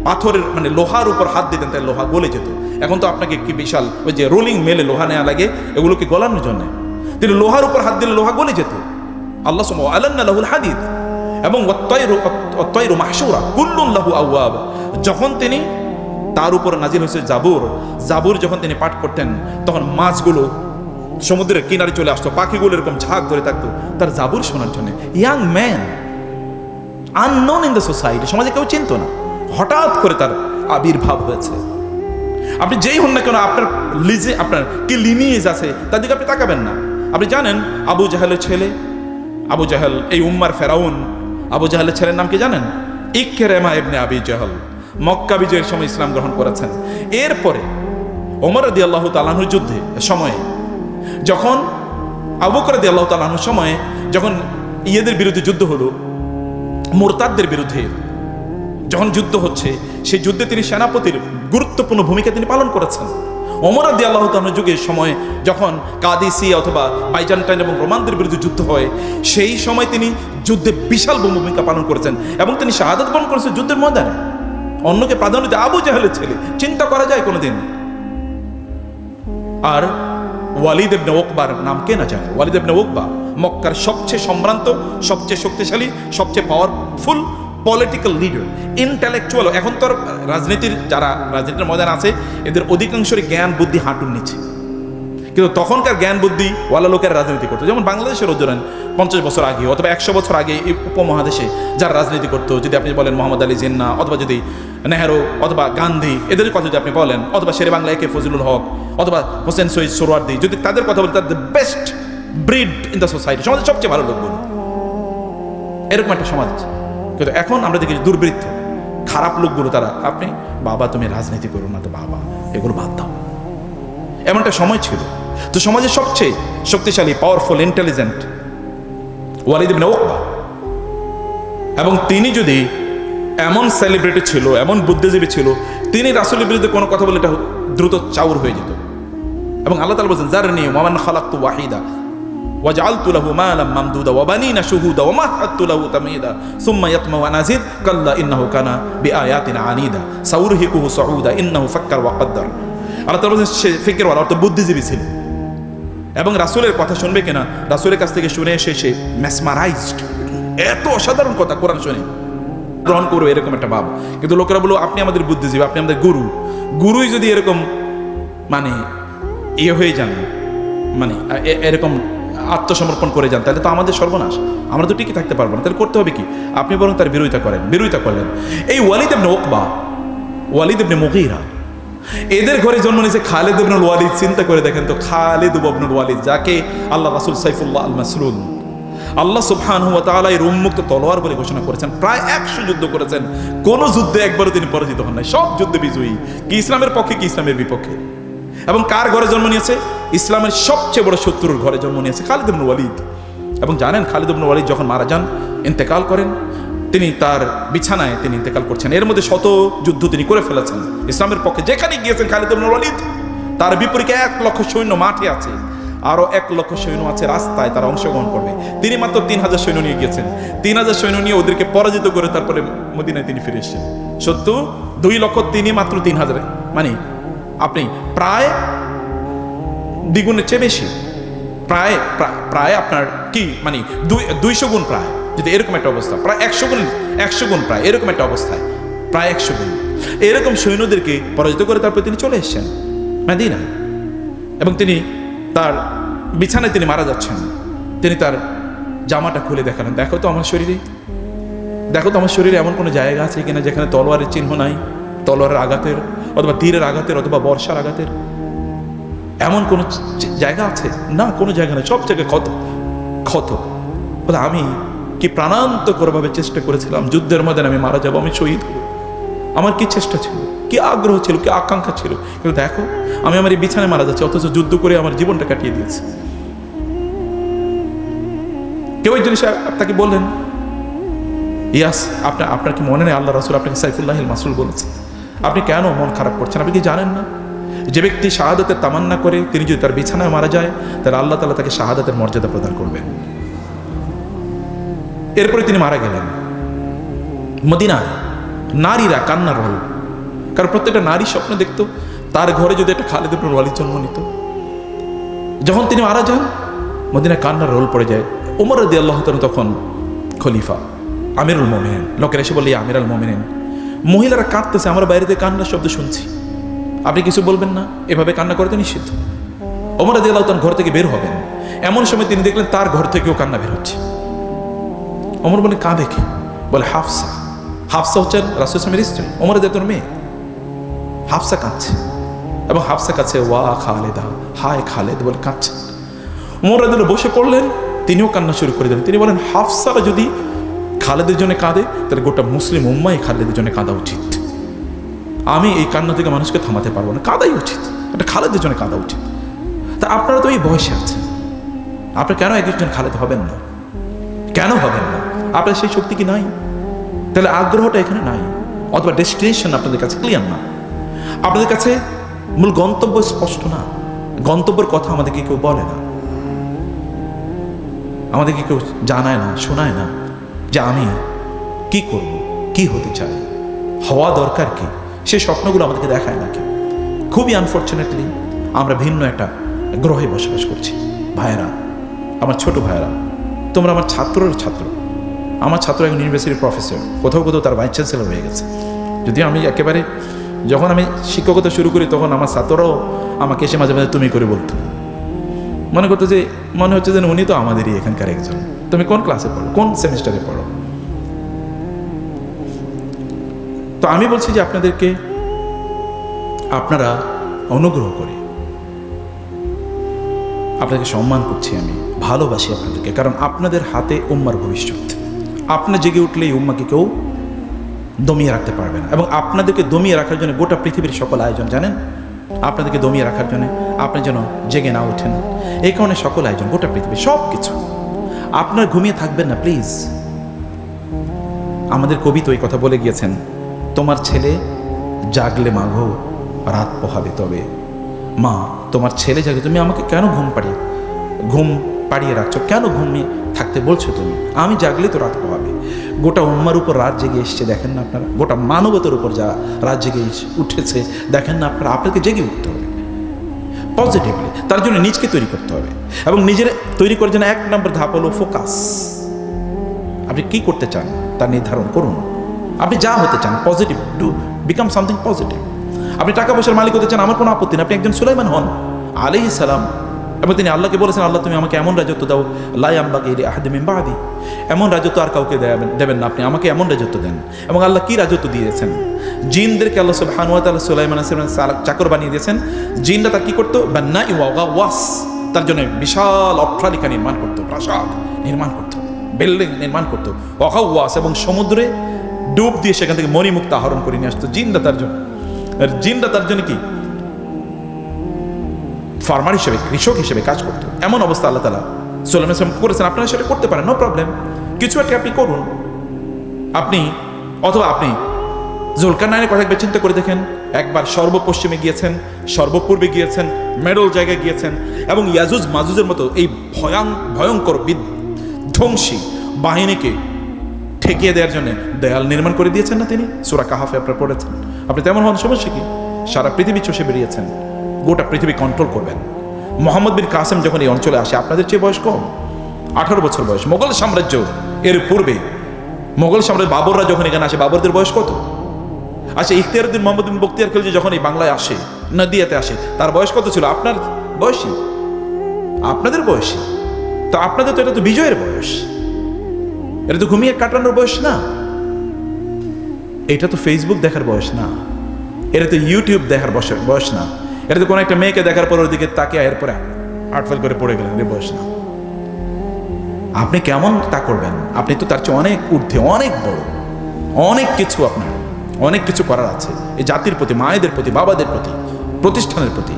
পাথরের মানে লোহার উপর হাত দিতেন তাহলে লোহা গলে যেত। এখন তো আপনাকে কি বিশাল ওই যে রোলিং মেলে লোহা নেওয়া লাগে এগুলোকে গলানোর জন্য, তিনি লোহার উপর হাত দিলে লোহা গলে যেত। আল্লাহ সুবহানাহু আলান্না লাহুল হাদিদ এবং ওয়াত-তায়রু মাহশুরা কুল্লুন লাহু আওয়াব। যখন তিনি তার উপর নাজিল হয়েছে জাবুর যখন তিনি পাঠ করতেন তখন মাছগুলো সমুদ্রের কিনারে চলে আসতো, পাখিগুলো এরকম ঝাঁক ধরে থাকতো তার জাবুর শোনার জন্য। Young man, unknown in the society, সমাজে কেউ চিনত না, হঠাৎ করে তার আবির্ভাব হয়েছে। আপনি যেই হন না কেন, আপনার কি লিনিয়েজ আছে তার দিকে আপনি তাকাবেন না। আপনি জানেন আবু জাহেলের ছেলে, আবু জাহেল এই উম্মার ফেরাউন, আবু জাহেলের ছেলের নাম কি জানেন? ইকরামা ইবনে আবি জাহল। মক্কা বিজয়ের সময় ইসলাম গ্রহণ করেছেন। এরপরে ওমর রাদিয়াল্লাহু তাআলা আনহুর যুদ্ধে সময়ে যখন আবু বকর রাদিয়াল্লাহু তাআলা আনহুর সময়ে যখন ইয়েদের বিরুদ্ধে যুদ্ধ হলো, মুরতাদদের বিরুদ্ধে যখন যুদ্ধ হচ্ছে, সেই যুদ্ধে তিনি সেনাপতির গুরুত্বপূর্ণ ভূমিকা তিনি পালন করেছেন। ওমর রাদিয়াল্লাহু তাআলার যুগের সময় যখন কাদিসিয়া অথবা বাইজান্টাইন এবং রোমানদের বিরুদ্ধে যুদ্ধ হয়, সেই সময় তিনি যুদ্ধে বিশাল ভূমিকা পালন করেছেন এবং তিনি শাহাদাত বরণ করেছেন যুদ্ধের ময়দানে। অন্যকে প্রাধান্য দিয়ে আবু জাহেলের ছেলে, চিন্তা করা যায় কোনোদিন? আর ওয়ালিদ ইবনে উকবার নাম কে না জানে? ওয়ালিদ ইবনে উকবা মক্কার সবচেয়ে সম্ভ্রান্ত, সবচেয়ে শক্তিশালী, সবচেয়ে পাওয়ারফুল পলিটিক্যাল লিডার, ইন্টেলেকচুয়াল। এখন তো রাজনীতির যারা রাজনীতির ময়দান আছে এদের অধিকাংশের জ্ঞান বুদ্ধি হাঁটুর নিচে, কিন্তু তখনকার জ্ঞান বুদ্ধি ওয়ালা লোকের রাজনীতি করতো। যেমন বাংলাদেশের ধরেন 50 বছর আগে অথবা 100 বছর আগে এই উপমহাদেশে যারা রাজনীতি করতো, যদি আপনি বলেন মোহাম্মদ আলী জিন্নাহ অথবা যদি নেহেরু অথবা গান্ধী, এদের কথা যদি আপনি বলেন, অথবা শেরে বাংলা একে ফজলুল হক অথবা হোসেন শহীদ সোহরাওয়ার্দী, যদি তাদের কথা বলেন, তাদের best breed in the society, সমাজের সবচেয়ে ভালো লোকগুলো, এরকম একটা সমাজ। কিন্তু এখন আমরা দেখি দুর্বৃত্ত খারাপ লোকগুলো, তারা আপনি বাবা তুমি রাজনীতি করো না তো বাবা এগুলো বাদ দাও, এমন একটা সময় ছিল। তো সমাজের সবচেয়ে শক্তিশালী, পাওয়ারফুল, ইন্টেলিজেন্ট ওয়ালিদ ইবনে উকবা, এবং তিনি যদি এমন সেলিব্রিটি ছিল, এমন বুদ্ধিজীবী ছিল, তিনি রাসূলের বিরুদ্ধে কোনো কথা বলে এটা দ্রুত চাউর হয়ে যেত। এবং আল্লাহ তাআলা বলেন যারনি ওয়া মান খালাকতু ওয়াহিদা ওয়াজআলতু লাহু মালাম মামদুদা ওয়া বানিনা শুহুদা ওয়া মাহাদতু লাহু তামহিদা সুম্মা ইয়াতমাউ আন আযিদ কাল্লা ইন্নাহু কানা বিআয়াতিনা আনিদা সাউরহিকুহু সাউদা ইন্নাহু ফাক্কার ওয়া কদ্দার। আল্লাহ তাআলা বলেন সে ফিকিরওয়ালা, অর্থাৎ বুদ্ধিজীবী ছিল, এবং রাসূলের কথা শুনবে কিনা, রাসূলের কাছ থেকে শুনে এসে সে মেসমারাইজড, এত অসাধারণ কথা কোরআন শুনে গ্রহণ করবো এরকম একটা ভাব। কিন্তু লোকেরা বললো আপনি আমাদের বুদ্ধিজীবী, আপনি আমাদের গুরু, গুরুই যদি এরকম মানে হয়ে যান, মানে এরকম আত্মসমর্পণ করে যান, তাহলে তো আমাদের সর্বনাশ, আমরা তো টিকে থাকতে পারবো না। তাহলে করতে হবে কি? আপনি বরং তার বিরোধিতা করেন। বিরোধিতা করলেন। এই ওয়ালিদ ইবনে উকবা, ওয়ালিদ ইবনে মুগীরা, এদের ঘরে জন্ম নিয়েছে খালিদ ইবনুল ওয়ালিদ। চিন্তা করে দেখেন তো, খালিদ ইবনুল ওয়ালিদ, যাকে আল্লাহ রাসূল সাইফুল্লাহ আল মাসলুল, আল্লাহ সুবহানাহু ওয়া তাআলা এর উন্মুক্ত তলোয়ার বলে ঘোষণা করেছেন। প্রায় 100 যুদ্ধ করেছেন, কোন যুদ্ধে একবারও তিনি পরাজিত হন নাই। সব যুদ্ধে বিজয়ী, কি ইসলামের পক্ষে কি ইসলামের বিপক্ষে। এবং কার ঘরে জন্ম নিয়েছে? ইসলামের সবচেয়ে বড় শত্রুর ঘরে জন্ম নিয়েছে খালিদ ইবনুল ওয়ালিদ। এবং জানেন খালিদ ইবনুল ওয়ালিদ যখন মারা যান, ইন্তেকাল করেন, তিনি তার বিছানায় তিনি ইন্তেকাল করছেন। এর মধ্যে শত যুদ্ধ তিনি করে ফেলেছেন ইসলামের পক্ষে। যেখানে গিয়েছেন খালিদ ইবনুল ওয়ালিদ, তার বিপরীতে 1 লক্ষ সৈন্য মাঠে আছে, আরো 1 লক্ষ সৈন্য আছে রাস্তায়, তারা অংশগ্রহণ করবে। তিনি মাত্র 3000 সৈন্য নিয়ে গিয়েছেন। 3000 সৈন্য নিয়ে ওদেরকে পরাজিত করে তারপরে মদিনায় তিনি ফিরে এসেছেন। সত্য 2 লক্ষ, তিনি মাত্র 3000, মানে আপনি প্রায় দ্বিগুণের চেয়ে বেশি, প্রায় প্রায় আপনার কি মানে 200 গুণ, প্রায় যদি এরকম একটা অবস্থা, প্রায় 100 গুণ প্রায় এরকম একটা অবস্থায়, প্রায় 100 গুণ এরকম সৈন্যদেরকে পরাজিত করে তারপরে তিনি চলে এসেছেন মদিনায়। এবং তিনি তার বিছানায় তিনি মারা যাচ্ছেন। তিনি তার জামাটা খুলে দেখালেন, দেখো তো আমার শরীরে, দেখো তো আমার শরীরে এমন কোনো জায়গা আছে কিনা যেখানে তলোয়ারের চিহ্ন নাই, তলোয়ারের আঘাতের অথবা তীরের আঘাতের অথবা বর্ষার আঘাতের এমন কোনো জায়গা আছে? না, কোনো জায়গা নেই, সব জায়গায় ক্ষত ক্ষত। বলে আমি কি প্রাণান্তকরভাবে চেষ্টা করেছিলাম, যুদ্ধের মধ্যে আমি মারা যাবো, আমি শহীদ হব, আমার কি চেষ্টা ছিল, কি আগ্রহ ছিল, কি আকাঙ্ক্ষা ছিল। কিন্তু দেখো আমি আমার এই বিছানায় মারা যাচ্ছি, অথচ যুদ্ধ করে আমার জীবনটা কাটিয়ে দিয়েছি। কেউ একজন তাকে বললেন, ইয়াস, আপনার কি মনে নেই আল্লাহ রাসূল আপনাকে সাইফুল্লাহ আল মাসলুল বলেছে? আপনি কেন মন খারাপ করছেন? আপনি কি জানেন না যে ব্যক্তি শাহাদাতের তামান্না করে তিনি যদি তার বিছানায় মারা যায়, তাহলে আল্লাহ তাআলা তাকে শাহাদাতের মর্যাদা প্রদান করবেন। এরপরে তিনি মারা গেলেন। মদিনায় নারীরা কান্নার রোল, কারণ প্রত্যেকটা নারী স্বপ্ন দেখতো তার ঘরে যদি একটা খালিদ ইবনুল ওয়ালিদ জন্ম নিত। যখন তিনি মারা যান, মদিনায় কান্নার রোল পড়ে যায়। ওমর রাদিয়াল্লাহু তাআলা তখন খলিফা, আমিরুল মুমিনিন। লোকেরা এসে বলে আমিরুল মুমিনিন, মহিলারা কাঁদতেছে, আমরা বাইরে থেকে কান্নার শব্দ শুনছি, আপনি কিছু বলবেন না? এভাবে কান্না করে তো নিষিদ্ধ। ওমর রাদিয়াল্লাহু তাআলা ঘর থেকে বের হবেন, এমন সময় তিনি দেখলেন তার ঘর থেকেও কান্না বের হচ্ছে। ওমর বলে কাঁদে কি? বলে হাফসা। হাফসা হচ্ছেন রাসূল সাল্লাল্লাহু আলাইহি ওয়াসাল্লামের স্ত্রী, ওমর রাদিয়াল্লাহু মেয়ে। হাফসা কাঁদছে এবং হাফসা কাছে ওয়া খালেদা, হায় খালেদ বলে কাঁদছে। ওমর রাদিয়াল্লাহু বসে পড়লেন, তিনিও কান্না শুরু করে দিলেন। তিনি বলেন, হাফসারা যদি খালেদের জন্য কাঁদে, তাহলে গোটা মুসলিম উম্মাই খালেদের জন্য কাঁদা উচিত। আমি এই কান্না থেকে মানুষকে থামাতে পারবো না, কাঁদাই উচিত, এটা খালেদের জন্য কাঁদা উচিত। তা আপনারা তো এই বয়সে আছেন, আপনারা কেন একজন খালেদ হবেন না? কেন হবেন না? আপনার সেই শক্তি কি নাই? তাহলে আগ্রহটা এখানে নাই, অথবা ডেস্টিনেশন আপনাদের কাছে ক্লিয়ার না, আপনাদের কাছে মূল গন্তব্য স্পষ্ট না। গন্তব্যের কথা আমাদেরকে কেউ বলে না, আমাদেরকে কেউ জানায় না, শোনায় না যে আমি কি করব, কি হতে চাই, হওয়া দরকার কি, সেই স্বপ্নগুলো আমাদেরকে দেখায় না কেউ। খুবই আনফর্চুনেটলি আমরা ভিন্ন একটা গ্রহে বসবাস করছি। ভাইয়েরা, আমার ছোট ভাইয়েরা, তোমরা আমার ছাত্রের ছাত্র। আমার ছাত্র এখন ইউনিভার্সিটির প্রফেসর, কোথাও কোথাও তার ভাইস চ্যান্সেলর হয়ে গেছে। যদিও আমি একেবারে, যখন আমি শিক্ষকতা শুরু করি তখন আমার ছাত্ররাও আমাকে এসে মাঝে মাঝে তুমি করে বলতো, মনে করতো যে মনে হচ্ছে যেন উনি তো আমাদেরই এখানকার একজন। তুমি কোন ক্লাসে পড়ো, কোন সেমিস্টারে পড়ো? তো আমি বলছি যে আপনাদেরকে, আপনারা অনুগ্রহ করে, আপনাকে সম্মান করছি, আমি ভালোবাসি আপনাদেরকে, কারণ আপনাদের হাতে উম্মার ভবিষ্যৎ। আপনি জেগে উঠলে এই উম্মাকে কেউ দমিয়ে রাখতে পারবে না। এবং আপনাদেরকে দমিয়ে রাখার জন্য গোটা পৃথিবীর সকল আয়োজন, জানেন, আপনাদেরকে দমিয়ে রাখার জন্য, আপনি যেন জেগে না ওঠেন, এই কারণে সকল আয়োজন, গোটা পৃথিবী সব কিছু। আপনার ঘুমিয়ে থাকবেন না প্লিজ। আমাদের কবি তো এই কথা বলে গিয়েছেন, তোমার ছেলে জাগলে মাগো রাত পোহাবে তবে। মা, তোমার ছেলে জাগলে তুমি আমাকে কেন ঘুম পাড়িয়ে রাখছো, কেন ঘুমিয়ে থাকতে বলছো তুমি? আমি জাগলে তো রাত পোহাবে। গোটা উম্মার উপর রাত জেগে এসছে, দেখেন না আপনারা? গোটা মানবতার উপর যা রাত জেগে উঠেছে, দেখেন না আপনারা? আপনাকে জেগে উঠতে হবে পজিটিভলি, তার জন্য নিজকে তৈরি করতে হবে। এবং নিজের তৈরি করার জন্য 1 নম্বর ধাপ হলো ফোকাস। আপনি কি করতে চান তা নির্ধারণ করুন। আপনি যা হতে চান positive, do become something positive. আপনি টাকা পয়সার মালিক হতে চান, আমার কোনো আপত্তি নেই, আপনি একজন সুলাইমান হন আলাইহিস সালাম। এবং তিনি আল্লাহকে বলেছেন, আল্লাহ তুমি আমাকে এমন রাজত্ব দাও, লা ইয়ামবাগি লিআহাদিন মিন বাদি, এমন রাজত্ব আর কাউকে দেবেন না, আপনি আমাকে এমন রাজত্ব দেন। এবং আল্লাহ কি রাজত্ব দিয়েছেন? জিনদেরকে আল্লাহ সুবহানাহু ওয়া তাআলা সুলাইমান আলাইহিস সালাম চাকর বানিয়ে দিয়েছেন। জিনরা তার কি করতো? বান্নাই ওয়া গাওয়াস, তার জন্য বিশাল অট্টালিকা নির্মাণ করতো, প্রাসাদ নির্মাণ করতো, বিল্ডিং নির্মাণ করতো, ওয়াগাওয়াস, এবং সমুদ্রে ডুব দিয়ে সেখান থেকে মণিমুক্তা আহরণ করে নিয়ে আসতো জিনরা তার জন্য। আর জিনরা তার জন্য কি ফার্মার হিসেবে, কৃষক হিসেবে কাজ করতো। এমন অবস্থা আল্লাহ তাআলা সুলাইমান সালাম করেছেন। আপনারা সেটা করতে পারেন, নো প্রবলেম, কিছু একটা আপনি করুন। আপনি অথবা আপনি জুলকারনাইনের কথা একবার চিন্তা করে দেখেন, একবার সর্বপশ্চিমে গিয়েছেন, সর্বপূর্বে গিয়েছেন, মেডল জায়গায় গিয়েছেন, এবং ইয়াজুজ মাজুজের মতো এই ভয়ঙ্কর বিধ্বংসী বাহিনীকে ঠেকিয়ে দেওয়ার জন্য দেয়াল নির্মাণ করে দিয়েছেন না তিনি? সূরা কাহাফে আপনারা পড়েছেন। আপনি তেমন হন, সমস্যা কি? সারা পৃথিবী চষে বেরিয়েছেন, গোটা পৃথিবী কন্ট্রোল করবেন। মোহাম্মদ বিন কাসেম যখন এই অঞ্চলে আসে, আপনাদের চেয়ে বয়স কম, 18 বছর বয়স। মোগল সাম্রাজ্য এর পূর্বে, মোগল সাম্রাজ্য বাবররা যখন এখানে আসে, বাবরদের বয়স কত? আচ্ছা, ইখতিয়ারউদ্দিন মোহাম্মদ বিন বখতিয়ার খিলজি যখন এই বাংলায় আসে, নদিয়াতে আসে, তার বয়স কত ছিল? আপনার বয়সী, আপনাদের বয়সী। তো আপনাদের তো এটা তো বিজয়ের বয়স, এটা তো ঘুমিয়ে কাটানোর বয়স না, এটা তো ফেসবুক দেখার বয়স না, এটা তো ইউটিউব দেখার বয়স না, এটা তো কোনো একটা মেয়েকে দেখার পর ওর দিকে তাকে এর পরে আটফেল করে পড়ে গেলেন, এর বয়স না। আপনি কেমন তা করবেন? আপনি তো তার চেয়ে অনেক ঊর্ধ্বে, অনেক বড়, অনেক কিছু, আপনার অনেক কিছু করার আছে। এই জাতির প্রতি, মায়েদের প্রতি, বাবাদের প্রতি, প্রতিষ্ঠানের প্রতি,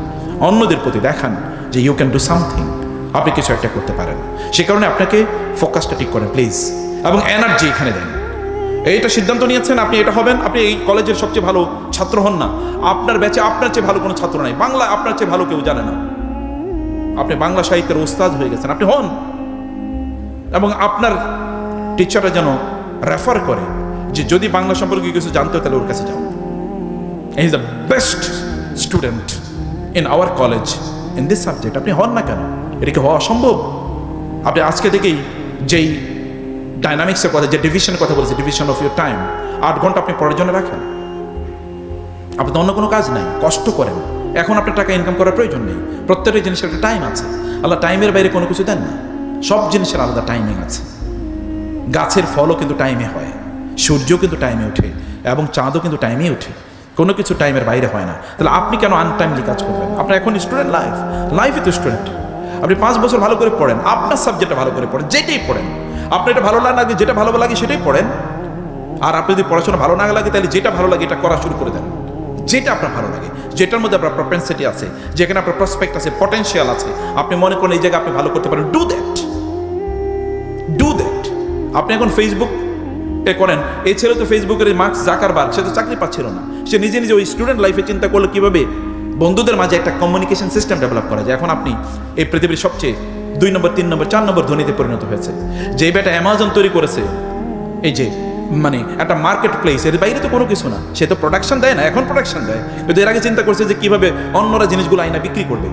অন্যদের প্রতি দেখান যে ইউ ক্যান ডু সামথিং, আপনি কিছু একটা করতে পারেন। সে কারণে আপনাকে ফোকাসটা ঠিক করেন প্লিজ, এবং এনার্জি এখানে দেন। এইটা সিদ্ধান্ত নিয়েছেন আপনি এটা হবেন, আপনি এই কলেজের সবচেয়ে ভালো ছাত্র হন না, আপনার ব্যাচে আপনার চেয়ে ভালো কোনো ছাত্র নাই, বাংলা আপনার চেয়ে ভালো কেউ জানে না, আপনি বাংলা সাহিত্যের ওস্তাদ হয়ে গেছেন, আপনি হন। এবং আপনার টিচাররা যেন রেফার করে যে যদি বাংলা সম্পর্কে কিছু জানতে হয় তাহলে ওর কাছে যাও, he is the best student in our college in this subject. আপনি হন না কেন? এটা কি হওয়া অসম্ভব? আপনি আজকে থেকেই যেই ডাইনামিক্সের কথা, যে ডিভিশনের কথা বলেছে, ডিভিশন অফ ইউর টাইম, 8 ঘন্টা আপনি পড়ার জন্য রাখেন। আপনি তো অন্য কোনো কাজ নাই, কষ্ট করেন। এখন আপনার টাকা ইনকাম করার প্রয়োজন নেই, প্রত্যেকটা জিনিসের একটা টাইম আছে। আল্লাহ টাইমের বাইরে কোনো কিছু দেন না, সব জিনিসের আলাদা টাইমিং আছে। গাছের ফলও কিন্তু টাইমে হয়, সূর্য কিন্তু টাইমে ওঠে, এবং চাঁদও কিন্তু টাইমে ওঠে, কোনো কিছু টাইমের বাইরে হয় না। তাহলে আপনি কেন আনটাইমলি কাজ করবেন? আপনার এখন স্টুডেন্ট লাইফই তো স্টুডেন্ট। আপনি 5 বছর ভালো করে পড়েন, আপনার সাবজেক্টটা ভালো করে পড়েন, যেটাই পড়েন আপনার এটা ভালো লাগে, যেটা ভালো লাগে সেটাই পড়েন। আর আপনি যদি পড়াশোনা ভালো না লাগে, তাহলে যেটা ভালো লাগে এটা করা শুরু করে দেন, যেটা আপনার ভালো লাগে, যেটার মধ্যে আপনার প্রপেন্সিটি আছে, যেখানে আপনার প্রসপেক্ট আছে, পটেনশিয়াল আছে, আপনি মনে করেন এই জায়গায় আপনি ভালো করতে পারেন, ডু দ্যাট। আপনি এখন ফেসবুক করেন, এই ছেলে তো ফেসবুকের মার্ক জাকারবার্গ, সে তো চাকরি পাচ্ছিল না, সে নিজে নিজে ওই স্টুডেন্ট লাইফে চিন্তা করলো কিভাবে বন্ধুদের মাঝে একটা কমিউনিকেশন সিস্টেম ডেভেলপ করা যায়। এখন আপনি এই পৃথিবীর সবচেয়ে 2 নম্বর 3 নম্বর 4 নম্বর ধনীতে পরিণত হয়েছে। যে বেটা অ্যামাজন তৈরি করেছে, এই যে মানে একটা মার্কেট প্লেস, এর বাইরে তো কোনো কিছু না, সে তো প্রোডাকশন দেয় না, এখন প্রোডাকশন দেয়, কিন্তু এর আগে চিন্তা করছে যে কিভাবে অন্যরা জিনিসগুলো আইনা বিক্রি করবে,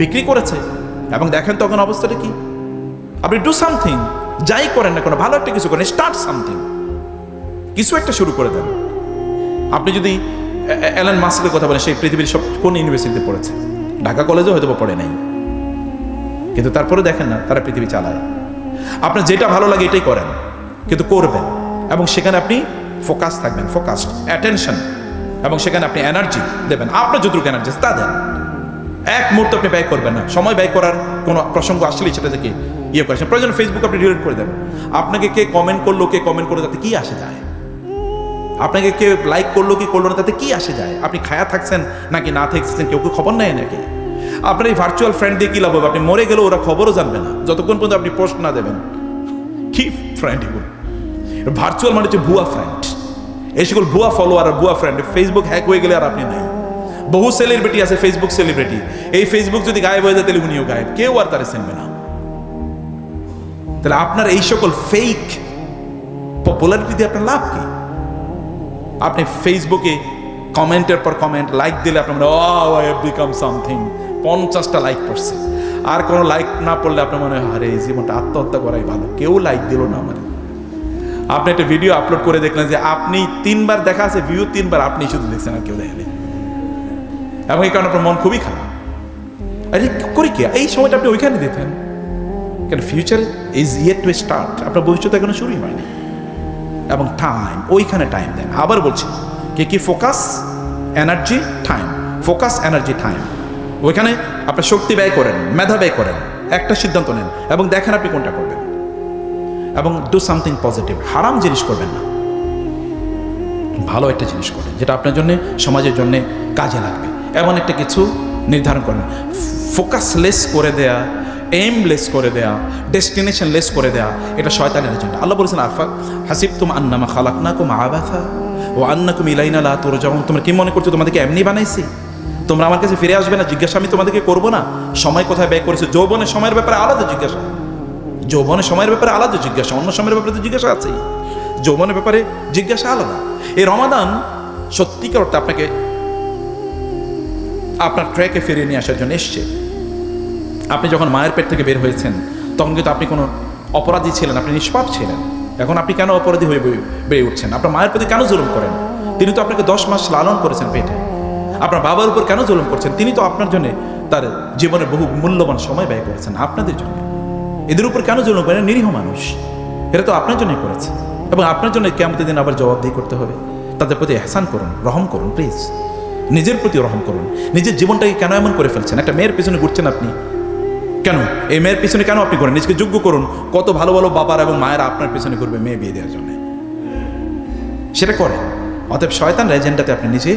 বিক্রি করেছে। এবং দেখেন তখন অবস্থাটা কি। আপনি ডু সামথিং, যাই করেন না কোনো, ভালো একটা কিছু করেন, স্টার্ট সামথিং, কিছু একটা শুরু করে দেন। আপনি যদি এলন মাস্কের কথা বলেন, সেই পৃথিবীর সব কোন ইউনিভার্সিটিতে পড়েছে? ঢাকা কলেজেও হয়তো পড়ে নাই, কিন্তু তারপরে দেখেন না তারা পৃথিবী চালায়। আপনার যেটা ভালো লাগে এটাই করেন, কিন্তু করবেন, এবং সেখানে আপনি ফোকাস থাকবেন, ফোকাসড অ্যাটেনশন, এবং সেখানে আপনি এনার্জি দেবেন, আপনার যতটুকু এনার্জি তা দেন। এক মুহূর্ত আপনি ব্যয় করবেন না, সময় ব্যয় করার কোনো প্রসঙ্গ আসলেই সেটা থেকে ইয়ে করেছেন। প্রয়োজন ফেসবুক আপনি ডিলিট করে দেন। আপনাকে কে কমেন্ট করলো, কে কমেন্ট করলো, তাতে কি আসে যায়? আপনাকে কে লাইক করলো কি করলো না, তাতে কি আসে যায়? আপনি খায়া থাকছেন নাকি না থাকছেন, কেউ খবর নেয় নাকি? আপনার এই ভার্চুয়াল ফ্রেন্ড দিয়ে কি লাভ হবে? আপনি মরে গেলেও ওরা খবরও জানবে না যতক্ষণ পর্যন্ত আপনি পোস্ট না দেবেন। কি ফ্রেন্ড এগুলো? ভার্চুয়াল মানে হচ্ছে ভুয়া ফ্রেন্ড। এই সকল ভুয়া ফলোয়ার আর ভুয়া ফ্রেন্ড, ফেসবুক হ্যাক হয়ে গেলে আর আপনি নাই। বহু সেলিব্রিটি আছে ফেসবুক সেলিব্রিটি, এই ফেসবুক যদি গায়েব হয়ে যায় তাহলে উনিও গায়েব, কেউ আর তারা চিনবে না। তাহলে আপনার এই সকল ফেক পপুলারিটি দিয়ে আপনার লাভ কি? আপনি ফেসবুকে কমেন্টের পর কমেন্ট, লাইক দিলে আপনার মনে হয় আই হ্যাভ বিকাম সামথিং, 50টা লাইক পড়ছে। আর কোনো লাইক না পড়লে আপনার মনে হয় আরে এই জীবনটা আত্মহত্যা করাই ভালো, কেউ লাইক দিল না আমার। আপনি একটা ভিডিও আপলোড করে দেখলেন যে আপনি 3 বার দেখা আছে, ভিউ 3 বার আপনি শুধু দেখছেন আর কেউ দেখেনি, এবং এই কারণে আপনার মন খুবই খারাপ। আরে করি কি, এই সময়টা আপনি ওইখানে দিতেন, কারণ future is yet to start, আপনার ভবিষ্যৎ এখনো শুরুই হয়নি। এবং টাইম, ওইখানে টাইম দেন। আবার বলছি, কি focus, energy, time, focus, energy, time, ওইখানে আপনার শক্তি ব্যয় করেন, মেধা ব্যয় করেন, একটা সিদ্ধান্ত নেন এবং দেখেন আপনি কোনটা করবেন। এবং ডু সামথিং পজিটিভ, হারাম জিনিস করবেন না, ভালো একটা জিনিস করেন যেটা আপনার জন্য, সমাজের জন্য কাজে লাগবে, এমন একটা কিছু নির্ধারণ করেন। ফোকাসলেস করে দেয়া, এইমলেস করে দেয়া, ডেস্টিনেশন লেস করে দেয়া, এটা শয়তানের এজেন্ডা। আল্লাহ বলেছেন, আফা হাসিবতুম আন্নামা খালাকনাকুম আবাসা ওয়া আন্নাকুম ইলাইনা লা তুরজাউন, তোমরা কি মনে করছো তোমাদেরকে এমনি বানাইছি, তোমরা আমার কাছে ফিরে আসবে না, জিজ্ঞাসা আমি তোমাদেরকে করবো না? সময় কোথায় ব্যয় করেছে? যৌবনের সময়ের ব্যাপারে আলাদা জিজ্ঞাসা, যৌবনের সময়ের ব্যাপারে আলাদা জিজ্ঞাসা, অন্য সময়ের ব্যাপারে তো জিজ্ঞাসা আছেই, যৌবনের ব্যাপারে জিজ্ঞাসা আলাদা। এই রমাদান সত্যিকার অর্থে আপনাকে আপনার ট্র্যাকে ফিরিয়ে নিয়ে আসার জন্য এসছে। আপনি যখন মায়ের পেট থেকে বের হয়েছেন তখন কিন্তু আপনি কোনো অপরাধী ছিলেন, আপনি নিষ্পাপ ছিলেন। এখন আপনি কেন অপরাধী হয়ে বেড়ে উঠছেন? আপনার মায়ের প্রতি কেন জুলুম করেন? তিনি তো আপনাকে 10 মাস লালন করেছেন পেটে। আপনার বাবার উপর কেন জুলুম করছেন? তিনি তো আপনার জন্য তার জীবনের বহু মূল্যবান সময় ব্যয় করেছেন আপনাদের জন্য। এদের উপর কেন জুলুম করেন? নিরীহ মানুষ, এরা তো আপনার জন্যই করেছে, এবং আপনার জন্য কিয়ামতের দিন আবার জবাবদিহি করতে হবে। তাদের প্রতি ইহসান করুন, রহম করুন প্লিজ, নিজের প্রতি রহম করুন। নিজের জীবনটাকে কেন এমন করে ফেলছেন? একটা মেয়ের পিছনে ঘুরছেন আপনি কেন? এই মেয়ের পিছনে কেন আপনি করেন? নিজেকে যোগ্য করুন। কত ভালো ভালো বাবার এবং মায়েরা আপনার পিছনে ঘুরবে মেয়ে বিয়ে দেওয়ার জন্য, সেটা করেন। অতএব শয়তানের এজেন্ডাতে আপনি নিজে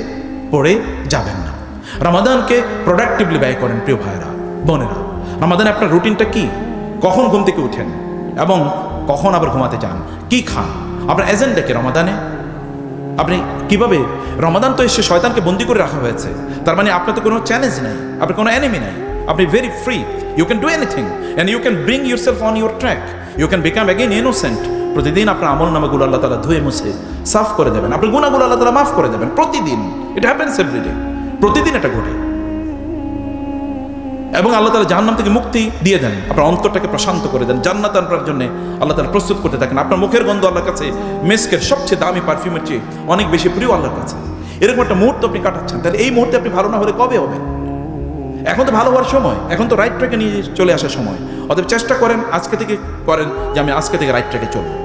পড়ে যাবেন না। রমাদানকে প্রোডাক্টিভলি ব্যয় করেন প্রিয় ভাইরা, বোনেরা। রমাদানে আপনার রুটিনটা কি? কখন ঘুম থেকে উঠেন এবং কখন আবার ঘুমাতে যান, কি খান, আপনার এজেন্ডা কি রমাদানে? আপনি কিভাবে, রমাদান তো এসে শয়তানকে বন্দি করে রাখা হয়েছে, তার মানে আপনার তো কোনো চ্যালেঞ্জ নাই, আপনার কোনো এনিমি নাই, আপনি very free, you can do anything and you can bring yourself on your track, you can become again innocent. প্রতিদিন আপনার আমল নামাগুলো আল্লাহ তাআলা ধুয়ে মুছে সাফ করে দেবেন, আপনার গুনাহগুলো আল্লাহ তাআলা মাফ করে দেবেন প্রতিদিন। ইট হ্যাপেন্স এভরিডে, প্রতিদিন এটা ঘটে। এবং আল্লাহ তাআলা জাহান্নাম থেকে মুক্তি দিয়ে দেন, আপনার অন্তরটাকে প্রশান্ত করে দেন, জান্নাত আনবার জন্য আল্লাহ তাআলা প্রস্তুত করতে থাকেন। আপনার মুখের গন্ধ আল্লাহর কাছে মেস্কের সবচেয়ে দামি পারফিউমের চেয়ে অনেক বেশি প্রিয় আল্লাহর কাছে। এরকম একটা মুহূর্ত আপনি কাটাচ্ছেন, তাহলে এই মুহূর্তে আপনি ভালো না হলে কবে হবেন? এখন তো ভালো হওয়ার সময়, এখন তো রাইট ট্র্যাকে নিয়ে চলে আসার সময়। অতএব চেষ্টা করেন, আজকে থেকে করেন যে আমি আজকে থেকে রাইট ট্র্যাকে চলবো,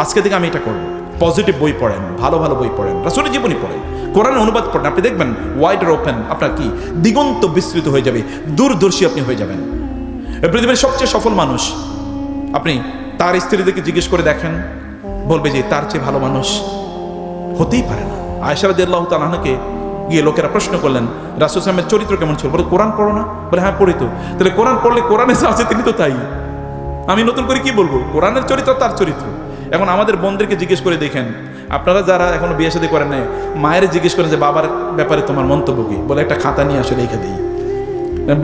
আজকে থেকে আমি এটা করবো। পজিটিভ বই পড়েন, ভালো ভালো বই পড়েন, রাসূলের জীবনী পড়েন, কোরআনের অনুবাদ পড়েন, আপনি দেখবেন ওয়াইডার ওপেন, আপনার কি দিগন্ত বিস্তৃত হয়ে যাবে, দূরদর্শী আপনি হয়ে যাবেন। পৃথিবীর সবচেয়ে সফল মানুষ, আপনি তার স্ত্রীদেরকে জিজ্ঞেস করে দেখেন, বলবে যে তার চেয়ে ভালো মানুষ হতেই পারে না। আয়েশা রাদিয়াল্লাহু তাআলা আনহাকে গিয়ে লোকেরা প্রশ্ন করলেন, রাসূল সাল্লাল্লাহু আলাইহি ওয়াসাল্লামের চরিত্র কেমন ছিল? বলে কোরআন পড়ো না? বলে হ্যাঁ পড়ি তো। তাহলে কোরআন পড়লে কোরআনে যা আছে তিনি তো তাই, আমি নতুন করে কি বলবো? কোরআনের চরিত্র তার চরিত্র। এখন আমাদের বোনদেরকে জিজ্ঞেস করে দেখেন, আপনারা যারা এখনো বিয়ে শাদী করেন নাই, মায়ের জিজ্ঞেস করেন যে বাবার ব্যাপারে তোমার মন্তব্য কি? বলে একটা খাতা নিয়ে আসলে লিখে দিই,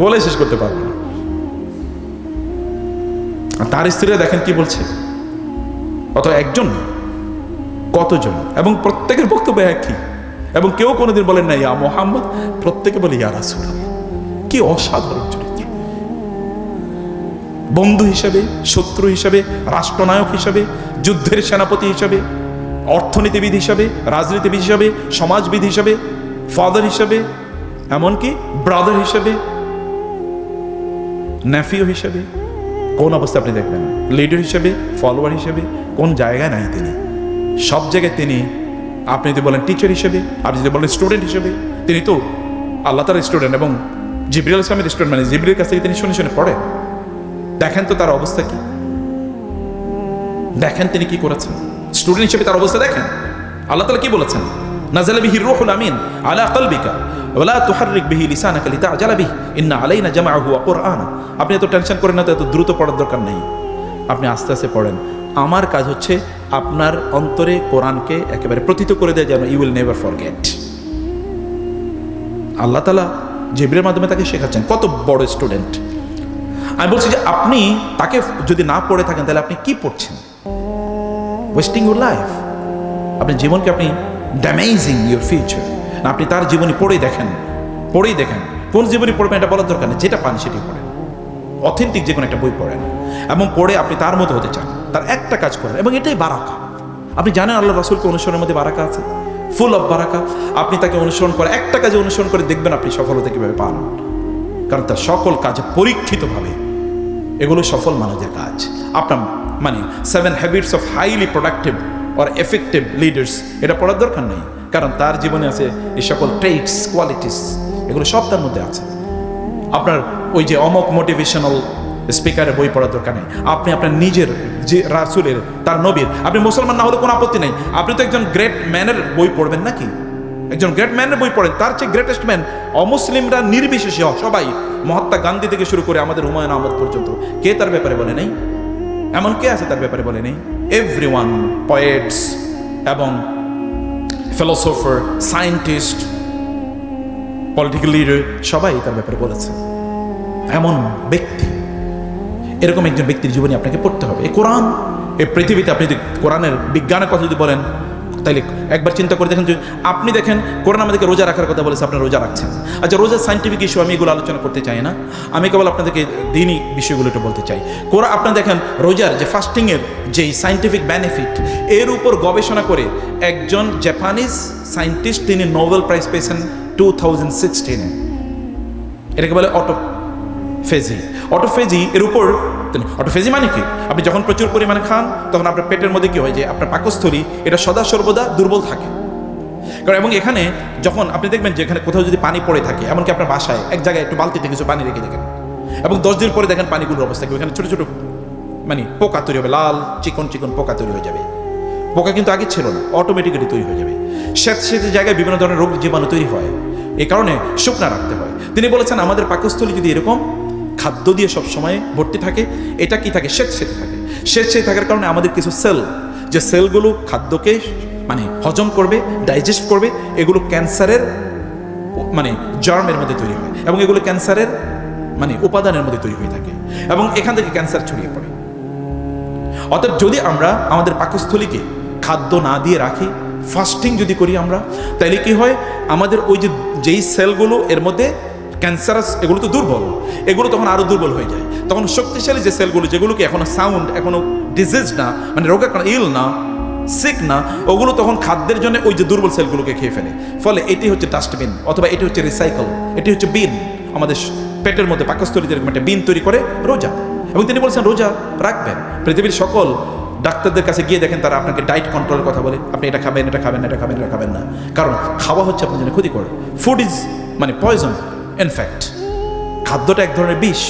বলে শেষ করতে পারবো না। তার স্ত্রীরা দেখেন কি বলছে, অত একজন কতজন, এবং প্রত্যেকের বক্তব্য একই, এবং কেউ কোনোদিন বলেন না ইয়া মুহাম্মদ, প্রত্যেকে বলে ইয়া রাসূলুল্লাহ। কি অসাধারণ চরিত্র! বন্ধু হিসাবে, শত্রু হিসাবে, রাষ্ট্রনায়ক হিসাবে, যুদ্ধের সেনাপতি হিসাবে, অর্থনীতিবিদ হিসাবে, রাজনীতিবিদ হিসাবে, সমাজবিদ হিসাবে, ফাদার হিসাবে, এমনকি ব্রাদার হিসাবে, নেফিও হিসাবে, কোন অবস্থা আপনি দেখবেন, লিডার হিসাবে, ফলোয়ার হিসাবে, কোন জায়গায় নাই তিনি, সব জায়গায় তিনি। আপনি যদি বলেন টিচার হিসেবে, আপনি যদি বলেন স্টুডেন্ট হিসেবে, তিনি তো আল্লাহ তাআলার স্টুডেন্ট এবং জিবরিল আলাইহিস সালামের স্টুডেন্ট, মানে জিবরিলের কাছ থেকে তিনি শুনে শুনে পড়েন। দেখেন তো তার অবস্থা কি, দেখেন তিনি কি করেছেন। স্টুডেন্ট হিসেবে তার অবস্থা দেখেন। আল্লাহ তাআলা কি বলেছেন? নাযালা বিহি রূহুল আমিন আলা কলবিকা ওয়া লা তুহাররিক বিহি লিসানাকা লিতা'জালা বিহি ইন্না আলাইনা জামাআহু ওয়া কুরআনা। আপনি এত টেনশন করেন না, তো এত দ্রুত পড়ার দরকার নেই, আপনি আস্তে আস্তে পড়েন। আমার কাজ হচ্ছে আপনার অন্তরে কোরআনকে একেবারে প্রথিত করে দেয়, যেন ইউ উইল নেভার ফরগেট। আল্লাহ তাআলা জিবরিলের মাধ্যমে তাকে শেখাচ্ছেন। কত বড় স্টুডেন্ট! আমি বলছি যে আপনি তাকে যদি না পড়ে থাকেন, তাহলে আপনি কি পড়ছেন? Wasting your life. আপনার জীবনকে আপনি ড্যামেজিং ইউর ফিউচার। আপনি তার জীবনী পড়েই দেখেন, পড়েই দেখেন। কোন জীবনী পড়বেন এটা বলার দরকার নেই, যেটা পান সেটি পড়েন, অথেন্টিক যে কোনো একটা বই পড়েন এবং পড়ে আপনি তার মতো হতে চান, তার একটা কাজ করেন, এবং এটাই বারাকা। আপনি জানেন আল্লাহ রাসূলকে অনুসরণের মধ্যে বারাকা আছে, ফুল অফ বারাকা। আপনি তাকে অনুসরণ করে, একটা কাজে অনুসরণ করে দেখবেন আপনি সফলতা কীভাবে পান, কারণ তার সকল কাজ পরীক্ষিতভাবে, এগুলো সফল মানুষের কাজ। আপনার মানে 7 habits of highly productive or effective leaders, এটা পড়ার দরকার নেই, কারণ তার জীবনে আছে এই সকল ট্রেটস, কোয়ালিটিস, এগুলো সব তার মধ্যে আছে। আপনার ওই যে অমক মোটিভেশনাল স্পিকারের বই পড়ার দরকার নেই, আপনি আপনার নিজের যে রাসূলের, তার নবীর, আপনি মুসলমান না হলে কোনো আপত্তি নেই, আপনি তো একজন গ্রেট ম্যানের বই পড়বেন নাকি? একজন গ্রেট ম্যানের বই পড়েন, তার চেয়ে গ্রেটেস্ট ম্যান অমুসলিমরা নির্বিশেষে সবাই, মহাত্মা গান্ধী থেকে শুরু করে আমাদের হুমায়ুন আহমদ পর্যন্ত, কে তার ব্যাপারে বলে নেই? এমন কে আছে তার ব্যাপারে বলে নেই? এভরিওয়ান, পোয়েটস এবং ফিলোসোফার, সায়েন্টিস্ট, পলিটিক্যাল লিডার, সবাই তার ব্যাপারে বলেছে। এমন ব্যক্তি, এরকম একজন ব্যক্তির জীবনে আপনাকে পড়তে হবে। এই কোরআন, এই পৃথিবীতে আপনি যদি কোরআনের বিজ্ঞানের কথা যদি বলেন, তাইলে একবার চিন্তা করে দেখেন যে আপনি দেখেন কোরআন আমাদেরকে রোজা রাখার কথা বলেছে, আপনি রোজা রাখছেন। আচ্ছা, রোজার সাইন্টিফিক ইস্যু আমি এগুলো আলোচনা করতে চাই না, আমি কেবল আপনাদেরকে দিনই বিষয়গুলো একটু বলতে চাই। কোরআন আপনারা দেখেন রোজার যে ফাস্টিংয়ের যেই সাইন্টিফিক বেনিফিট, এর উপর গবেষণা করে একজন জাপানিজ সায়েন্টিস্ট, তিনি নোবেল প্রাইজ পেয়েছেন 2016-এ। এটাকে বলে অটোফেজি। অটোফেজি এর উপর, অটোফেজি মানে কি? আপনি যখন প্রচুর পরিমাণে খান তখন আপনার পেটের মধ্যে কি হয়, যে আপনার পাকস্থলী এটা সদা সর্বদা দুর্বল থাকে। কারণ এবং এখানে যখন আপনি দেখবেন যে এখানে কোথাও যদি পানি পড়ে থাকে, এমনকি আপনার বাসায় এক জায়গায় একটু বালতিতে কিছু পানি রেখে দেখেন, এবং 10 দিন পরে দেখেন পানিগুলোর অবস্থা কি, ওখানে ছোটো ছোটো মানে পোকা তৈরি হবে, লাল চিকন চিকন পোকা তৈরি হয়ে যাবে। পোকা কিন্তু আগে ছিল না, অটোমেটিক্যালি তৈরি হয়ে যাবে। স্যাঁতস্যাঁতে জায়গায় বিভিন্ন ধরনের রোগ জীবাণু তৈরি হয়, এই কারণে শুকনা রাখতে হয়। তিনি বলেছেন আমাদের পাকস্থলী যদি এরকম খাদ্য দিয়ে সব সময় ভর্তি থাকে, এটা কি থাকে, স্যাঁতস্যাঁতে থাকে। স্যাঁতস্যাঁতে থাকার কারণে আমাদের কিছু সেল, যে সেলগুলো খাদ্যকে মানে হজম করবে, ডাইজেস্ট করবে, এগুলো ক্যান্সারের মানে জার্মের মধ্যে তৈরি হয়, এবং এগুলো ক্যান্সারের মানে উপাদানের মধ্যে তৈরি হয়ে থাকে, এবং এখান থেকে ক্যান্সার ছড়িয়ে পড়ে। অতএব যদি আমরা আমাদের পাকস্থলীকে খাদ্য না দিয়ে রাখি, ফাস্টিং যদি করি আমরা, তাহলে কি হয়, আমাদের ওই যে যেই সেলগুলো এর মধ্যে ক্যান্সারাস, এগুলো তো দুর্বল, এগুলো তখন আরও দুর্বল হয়ে যায়। তখন শক্তিশালী যে সেলগুলো, যেগুলোকে এখনো সাউন্ড, এখনো ডিজিজ না, মানে রোগে ইল না, সিক না, ওগুলো তখন খাদ্যের জন্য ওই যে দুর্বল সেলগুলোকে খেয়ে ফেলে। ফলে এটি হচ্ছে ডাস্টবিন, অথবা এটি হচ্ছে রিসাইকেল, এটি হচ্ছে বিন। আমাদের পেটের মধ্যে পাকস্থলীতে এরকম একটা বিন তৈরি করে রোজা। এবং তিনি বলছেন রোজা রাখবেন। পৃথিবীর সকল ডাক্তারদের কাছে গিয়ে দেখেন তারা আপনাকে ডায়েট কন্ট্রোলের কথা বলে, আপনি এটা খাবেন, এটা খাবেন, এটা খাবেন, এটা খাবেন না, কারণ খাওয়া হচ্ছে আপনার জন্য ক্ষতিকর। ফুড ইজ মানে পয়জন। ইনফ্যাক্ট খাদ্যটা এক ধরনের বিষ।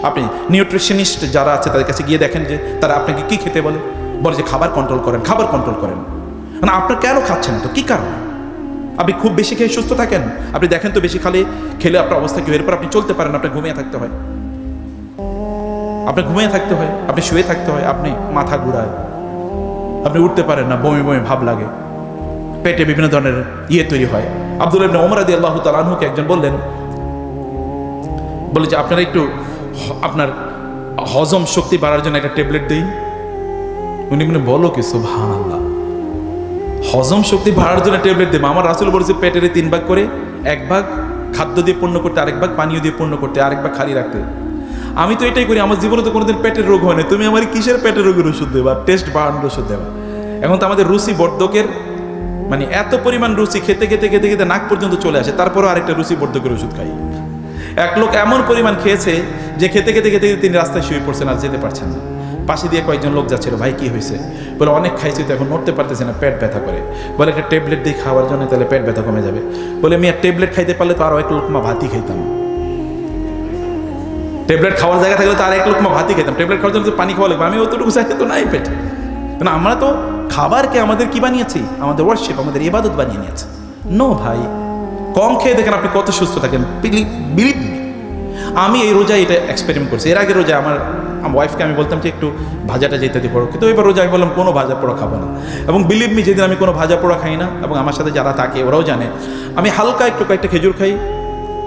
আপনি নিউট্রিশনিস্ট যারা আছে তাদের কাছে গিয়ে দেখেন যে তারা আপনাকে কি খেতে বলে, বলে যে খাবার কন্ট্রোল করেন, খাবার কন্ট্রোল করেন। মানে আপনার কেন খাচ্ছেন না, তো কী কারণে? আপনি খুব বেশি খেয়ে সুস্থ থাকেন, আপনি দেখেন তো বেশি খেলে আপনার অবস্থা কি, এরপর আপনি চলতে পারেন, আপনার ঘুমিয়ে থাকতে হয়, আপনি ঘুমিয়ে থাকতে হয়, আপনি শুয়ে থাকতে হয়, আপনি মাথা ঘুরায়, আপনি উঠতে পারেন না, বমি বমি ভাব লাগে, পেটে বিভিন্ন ধরনের তৈরি হয়। আব্দুল্লাহ ইবনে ওমর রাদিয়াল্লাহু তাআলা আনহুকে একজন বললেন, বলে যে আপনারা একটু আপনার হজম শক্তি বাড়ার জন্য একটা ট্যাবলেট দিই। উনি মানে বলো কি, সুবহানাল্লাহ, হজম শক্তি বাড়ার জন্য ট্যাবলেট দেবো? আমার রাসূল বলেছে পেটের 3 ভাগ করে, 1 ভাগ খাদ্য দিয়ে পূর্ণ করতে, আরেক ভাগ পানীয় দিয়ে পূর্ণ করতে, আরেক ভাগ খালি রাখতে। আমি তো এটাই করি, আমার জীবনে তো কোনোদিন পেটের রোগ হয় না, তুমি আমার কিসের পেটের রোগের ওষুধ দেবা, টেস্ট বাড়ানোর ওষুধ দেবা? এখন তো আমাদের রুচি বর্ধকের মানে এত পরিমাণ রুচি, খেতে খেতে খেতে খেতে নাক পর্যন্ত চলে আসে, তারপরও আরেকটা রুচি বর্ধকের ওষুধ খাই। এক লোক এমন পরিমাণ খেয়েছে যে খেতে খেতে খেতে তিনি রাস্তায় শুয়ে পড়ছেন, আর যেতে পারছেন না। পাশে দিয়ে কয়েকজন লোক যাচ্ছিল, ভাই কি হয়েছে? বলে অনেক খাইছি তো এখন নড়তে পারতেছে না, পেট ব্যথা করে। বলে একটা ট্যাবলেট দিয়ে খাওয়ার জন্য, তাহলে পেট ব্যথা কমে যাবে। বলে আমি আর ট্যাবলেট খাইতে পারলে তো আরও 1 লোকমা ভাতই খাইতাম। ট্যাবলেট খাওয়ার জায়গা থাকলে তো আর 1 লোকমা ভাতই খেতাম, ট্যাবলেট খাওয়ার জন্য তো পানি খাওয়া লাগবে। আমি অতটুকু চাইতে তো নাই পেট। কারণ আমরা তো খাবারকে আমাদের কি বানিয়েছি, আমাদের ওয়ার্শিপ, আমাদের ইবাদত বানিয়ে নিয়েছি। নো ভাই, কম খেয়ে দেখেন আপনি কত সুস্থ থাকেন। বিলিভ মি, আমি এই রোজায় এটা এক্সপেরিমেন্ট করছি। এর আগে রোজায় আমার ওয়াইফকে আমি বলতাম যে একটু ভাজাটা যেতে করো, কিন্তু এবার রোজায় আমি বললাম কোনো ভাজা পোড়া খাবো না। এবং বিলিভ মি, যেদিন আমি কোনো ভাজা পোড়া খাই না, এবং আমার সাথে যারা থাকে ওরাও জানে, আমি হালকা একটু কয়েকটা খেজুর খাই,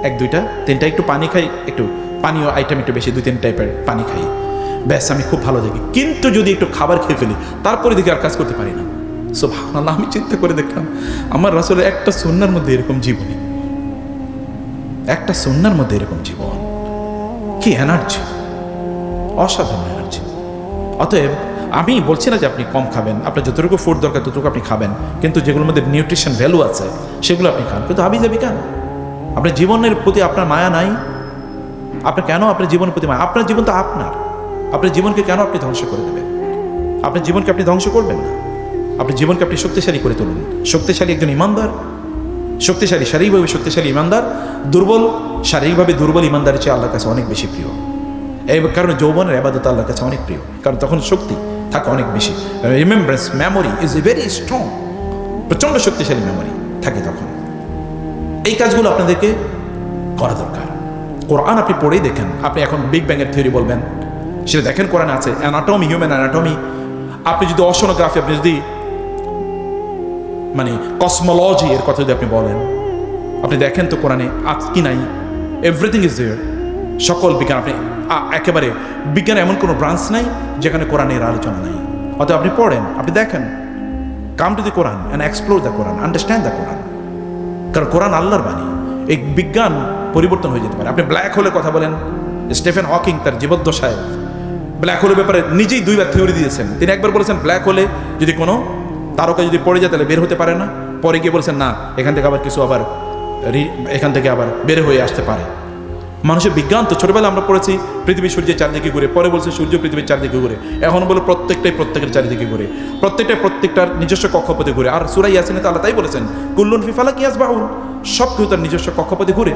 1-2টা 3টা, একটু পানি খাই, একটু পানীয় আইটেম একটু বেশি 2-3 টাইপের পানি খাই, ব্যাস আমি খুব ভালো থাকি। কিন্তু যদি একটু খাবার খেয়ে ফেলি, তারপরে দেখি আর কাজ করতে পারি না। সুবহানাল্লাহ, আমি চিন্তা করে দেখলাম আমার রাসূলের একটা সুন্নাহর মধ্যে এরকম জীবনী, একটা সুন্নাহর মধ্যে এরকম জীবন, কি এনার্জি, অসাধারণ এনার্জি। অতএব আমি বলছি না যে আপনি কম খাবেন, আপনার যতটুকু ফুড দরকার ততটুকু আপনি খাবেন, কিন্তু যেগুলোর মধ্যে নিউট্রিশন ভ্যালু আছে সেগুলো আপনি খান। কিন্তু হাবি যাবি কেন? আপনার জীবনের প্রতি আপনার মায়া নাই? আপনার কেন আপনার জীবনের প্রতি মায়া? আপনার জীবন তো আপনার জীবনকে কেন আপনি ধ্বংস করে দেবেন? আপনার জীবনকে আপনি ধ্বংস করবেন না, আপনার জীবনকে আপনি শক্তিশালী করে তুলুন। শক্তিশালী একজন ইমানদার, শক্তিশালী শারীরিকভাবে শক্তিশালী ইমানদার দুর্বল শারীরিকভাবে দুর্বল ইমানদারের চেয়ে আল্লাহর কাছে অনেক বেশি প্রিয়। এই কারণে যৌবনের ইবাদত আল্লাহর কাছে অনেক প্রিয়, কারণ তখন শক্তি থাকে অনেক বেশি। Remembrance memory is a very strong, প্রচণ্ড শক্তিশালী মেমোরি থাকে তখন। এই কাজগুলো আপনাদেরকে করা দরকার। কোরআন আপনি পড়েই দেখেন। আপনি এখন বিগ ব্যাংয়ের থিওরি বলবেন, সেটা দেখেন কোরআনে আছে। অ্যানাটমি, হিউম্যান অ্যানাটমি, আপনি যদি অশনোগ্রাফি, আপনি যদি মানে কসমোলজি এর কথা যদি আপনি বলেন, আপনি দেখেন তো কোরআনে আজ কি নাই? Everything is there. সকল বিজ্ঞান, আপনি একেবারে বিজ্ঞানে এমন কোনো ব্রাঞ্চ নাই যেখানে কোরআনের আলোচনা নাই। অতএব আপনি পড়েন, আপনি দেখেন, come to the Quran and explore the Quran, understand the Quran. কারণ কোরআন আল্লাহর বাণী। এই বিজ্ঞান পরিবর্তন হয়ে যেতে পারে। আপনি ব্ল্যাক হোলের কথা বলেন, স্টিফেন হকিং তার জীবদ্দশায় ব্ল্যাক হোলের ব্যাপারে নিজেই দুইবার থিওরি দিয়েছেন। তিনি একবার বলেছেন ব্ল্যাক হোলে যদি কোনো তারকা যদি পড়ে যায় তাহলে বের হতে পারে না। পরে গিয়ে বলছেন না, এখান থেকে আবার কিছু আবার এখান থেকে আবার বের হয়ে আসতে পারে। মানুষের বিজ্ঞান তো ছোটবেলা আমরা পড়েছি পৃথিবী সূর্যের চারদিকে ঘুরে, পরে বলছে সূর্য পৃথিবীর চারদিকে ঘুরে, এখন বলে প্রত্যেকের চারিদিকে ঘুরে, প্রত্যেকটার নিজস্ব কক্ষপথে ঘুরে। আর সূরা ইয়াসিনে তো আল্লাহ তাই বলেছেন, কুল্লুন ফি ফালাকি ইয়াসবাহুন, সব কিছু তার নিজস্ব কক্ষপথে ঘুরে।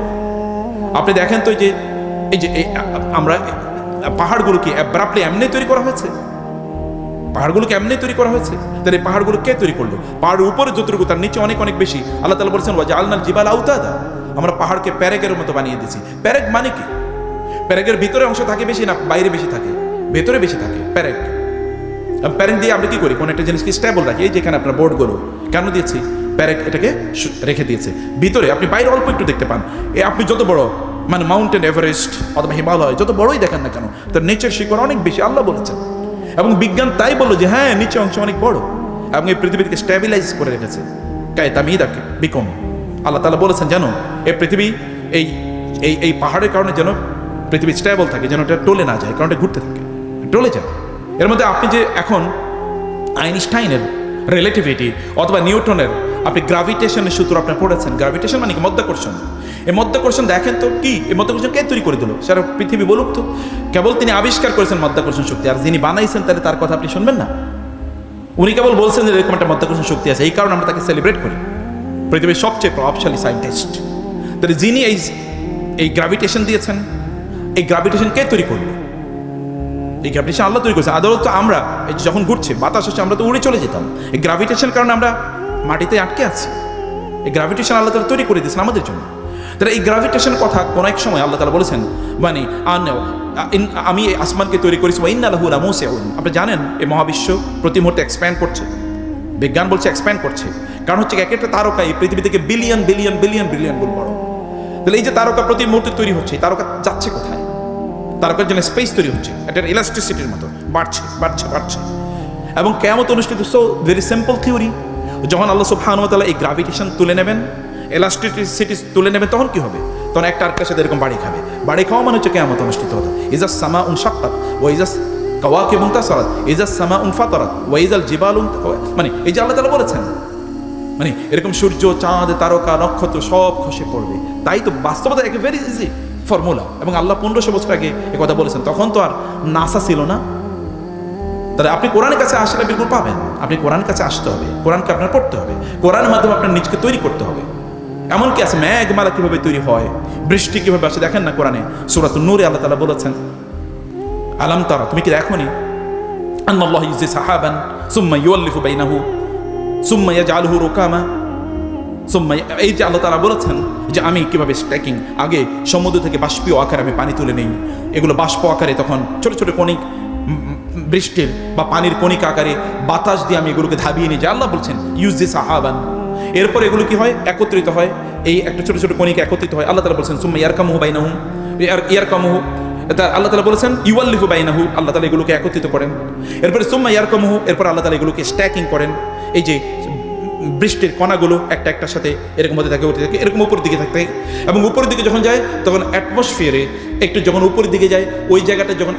আপনি দেখেন তো এই যে আমরা পাহাড়গুলোকে অ্যাব্রাপ্টলি এমনি তৈরি করা হয়েছে, পাহাড়গুলোকে এমনি তৈরি করা হয়েছে। তাহলে এই পাহাড়গুলো কে তৈরি করলো? পাহাড়ের উপরে যতটুকু তার নিচে অনেক অনেক বেশি। আল্লাহ তাআলা বলেছেন ওয়াজআলনাল জিবালা আওতাদা, আমরা পাহাড়কে প্যারেকের মতো বানিয়ে দিয়েছি। প্যারেক মানে কি? প্যারেকের ভিতরে অংশ থাকে বেশি না বাইরে বেশি থাকে? ভেতরে বেশি থাকে প্যারেক। প্যারেক দিয়ে আমরা কি করি? কোনো একটা জিনিসকে স্টেবল রাখি। এই যেখানে আপনার বোর্ডগুলো কেন দিয়েছি? প্যারেক এটাকে রেখে দিয়েছে ভিতরে। আপনি বাইরে অল্প একটু দেখতে পান। আপনি যত বড় মানে মাউন্টেন এভারেস্ট অথবা হিমালয় যত বড়ই দেখেন না কেন, তার নেচার শিকড় অনেক বেশি, আল্লাহ বলেছেন। এবং বিজ্ঞান তাই বললো যে হ্যাঁ, নিচে অংশ অনেক বড় এবং এই পৃথিবীকে স্ট্যাবিলাইজ করে রেখেছে। কায়তামিদাকে বিকম, আল্লাহ তাআলা বলেছেন যেন এই পৃথিবী এই পাহাড়ের কারণে যেন পৃথিবী স্টেবল থাকে, যেন এটা টলে না যায়, কারণ এটা ঘুরতে থাকে, টলে যাবে। এর মধ্যে আপনি যে এখন আইনস্টাইনের রিলেটিভিটি অথবা নিউটনের আপনি গ্রাভিটেশনের সূত্র আপনার পড়েছেন। গ্রাভিটেশন মানে কি? মধ্যাকর্ষণ। এই মধ্যাকর্ষণ দেখেন তো কি? এই মধ্যাকর্ষণ কে তৈরি করে দিল? সারা পৃথিবী বলুক তো। কেবল তিনি আবিষ্কার করেছেন মধ্যাকর্ষণ শক্তি, আর যিনি বানাইছেন তাহলে তার কথা আপনি শুনবেন না? উনি কেবল বলছেন যে এরকম একটা মধ্যাকর্ষণ শক্তি আছে, এই কারণে আমরা তাকে সেলিব্রেট করি, পৃথিবীর সবচেয়ে প্রভাবশালী সায়েন্টিস্ট। তাহলে যিনি এই গ্রাভিটেশন দিয়েছেন, এই গ্রাভিটেশন কে তৈরি করলো? এই গ্রাভিটেশন আল্লাহ তৈরি করেছে। আদৌ তো আমরা যখন ঘুরছে বাতাস হচ্ছে আমরা তো উড়ে চলে যেতাম। এই গ্রাভিটেশন কারণে আমরা মাটিতে আটকে আছি। এই গ্রাভিটেশন আল্লাহ তাআলা তৈরি করে দিয়েছেন আমাদের জন্য। তাহলে এই গ্রাভিটেশনের কথা কোন এক সময় আল্লাহ তাআলা বলেছেন, মানে আমি এই আসমানকে তৈরি করেছি ওয়া ইন্না লাহু লামুসিউন। আপনি জানেন এই মহাবিশ্ব প্রতি মুহূর্তে এক্সপ্যান্ড করছে। বিজ্ঞান বলছে এক্সপ্যান্ড করছে, কারণ হচ্ছে এক একটা তারকা এই পৃথিবী থেকে বিলিয়ন বিলিয়ন বিলিয়ন বিলিয়ন গুণ বড়। তাহলে এই যে তারকা প্রতি মুহূর্তে তৈরি হচ্ছে, তারকা যাচ্ছে কোথায়? তারকার জন্য স্পেস তৈরি হচ্ছে, এটা ইলাস্ট্রিসিটির মতো বাড়ছে বাড়ছে বাড়ছে। এবং কিয়ামত অনুষ্ঠিত। So very simple theory. যখন আল্লাহ সুবহানাহু ওয়া তাআলা এই গ্রাভিটেশন তুলে নেবেন, ইলাস্ট্রিসিটি তুলে নেবেন, তখন কি হবে? তখন একটা আরেকটার সাথে এরকম বাড়ি খাবে। বাড়ি খাওয়া মানে হচ্ছে কিয়ামত অনুষ্ঠিত হতো। ইজাস সামাউন শাক্কাত ওয়া ইজাস কাওয়াকিবুন তাসারাত ইজাস সামাউন ফাতারাত ওয়া ইজাল জিবালুন, মানে এই যে আল্লাহ তাআলা বলেছেন, মানে এরকম সূর্য, চাঁদ, তারকা, নক্ষত্র সব খসে পড়বে। তাই তো বাস্তবতা এক ভেরি ইজি ফর্মুলা। এবং আল্লাহ 1500 বছর আগে এ কথা বলেছেন। তখন তো আর নাসা ছিল না। তাহলে আপনি কোরআনের কাছে আসলে বিলকুল পাবেন। আপনি কোরআনের কাছে আসতে হবে, কোরআনকে আপনার পড়তে হবে, কোরআনের মাধ্যমে আপনার নিজকে তৈরি করতে হবে। এমনকি আছে মেঘমালা কিভাবে তৈরি হয়, বৃষ্টি কিভাবে আসে দেখেন না কোরআনে। সূরাতুন নূরে আল্লাহ তাআলা বলেছেন, আলাম তারা, তুমি কি দেখোনি, আন্নাল্লাহু ইউজি সাহাবান সুম্মা ইউআল্লিফু বাইনাহু সুম্মা ইয়াজআলুহু রুকামা সুম্মা, এই যে আল্লাহ তাআলা বলেছেন যে আমি কিভাবে স্ট্যাকিং, আগে সমুদ্র থেকে বাষ্পীয় আকারে আমি পানি তুলে নেই, এগুলো বাষ্প আকারে তখন ছোট ছোট কণিক বৃষ্টির বা পানির কণিকা আকারে বাতাস দিয়ে আমি এগুলোকে ধাবিয়ে নিই। যে আল্লাহ বলছেন ইউজি সাহাবান, এরপর এগুলো কি হয়? একত্রিত হয়, এই একটা ছোট ছোট কণিকা একত্রিত হয়। আল্লাহ তাআলা বলছেন সুম্মা ইয়ারকামুহু বাইনাহুম ইয়ারকামুহু, আল্লাহ তাআলা বলেছেন ইউআল্লিফু বাইনাহু, আল্লাহ তাআলা এগুলোকে একত্রিত করেন। এরপরে সুম্মা ইয়ারকামুহু, এরপর আল্লাহ তাআলা এগুলোকে স্ট্যাকিং করেন। এই যে বৃষ্টির কণাগুলো একটা একটার সাথে এরকম হতে থাকে, উঠতে থাকে, এরকম উপরের দিকে থাকতে, এবং উপরের দিকে যখন যায় তখন অ্যাটমসফিয়ারে একটু যখন উপরের দিকে যায় ওই জায়গাটা যখন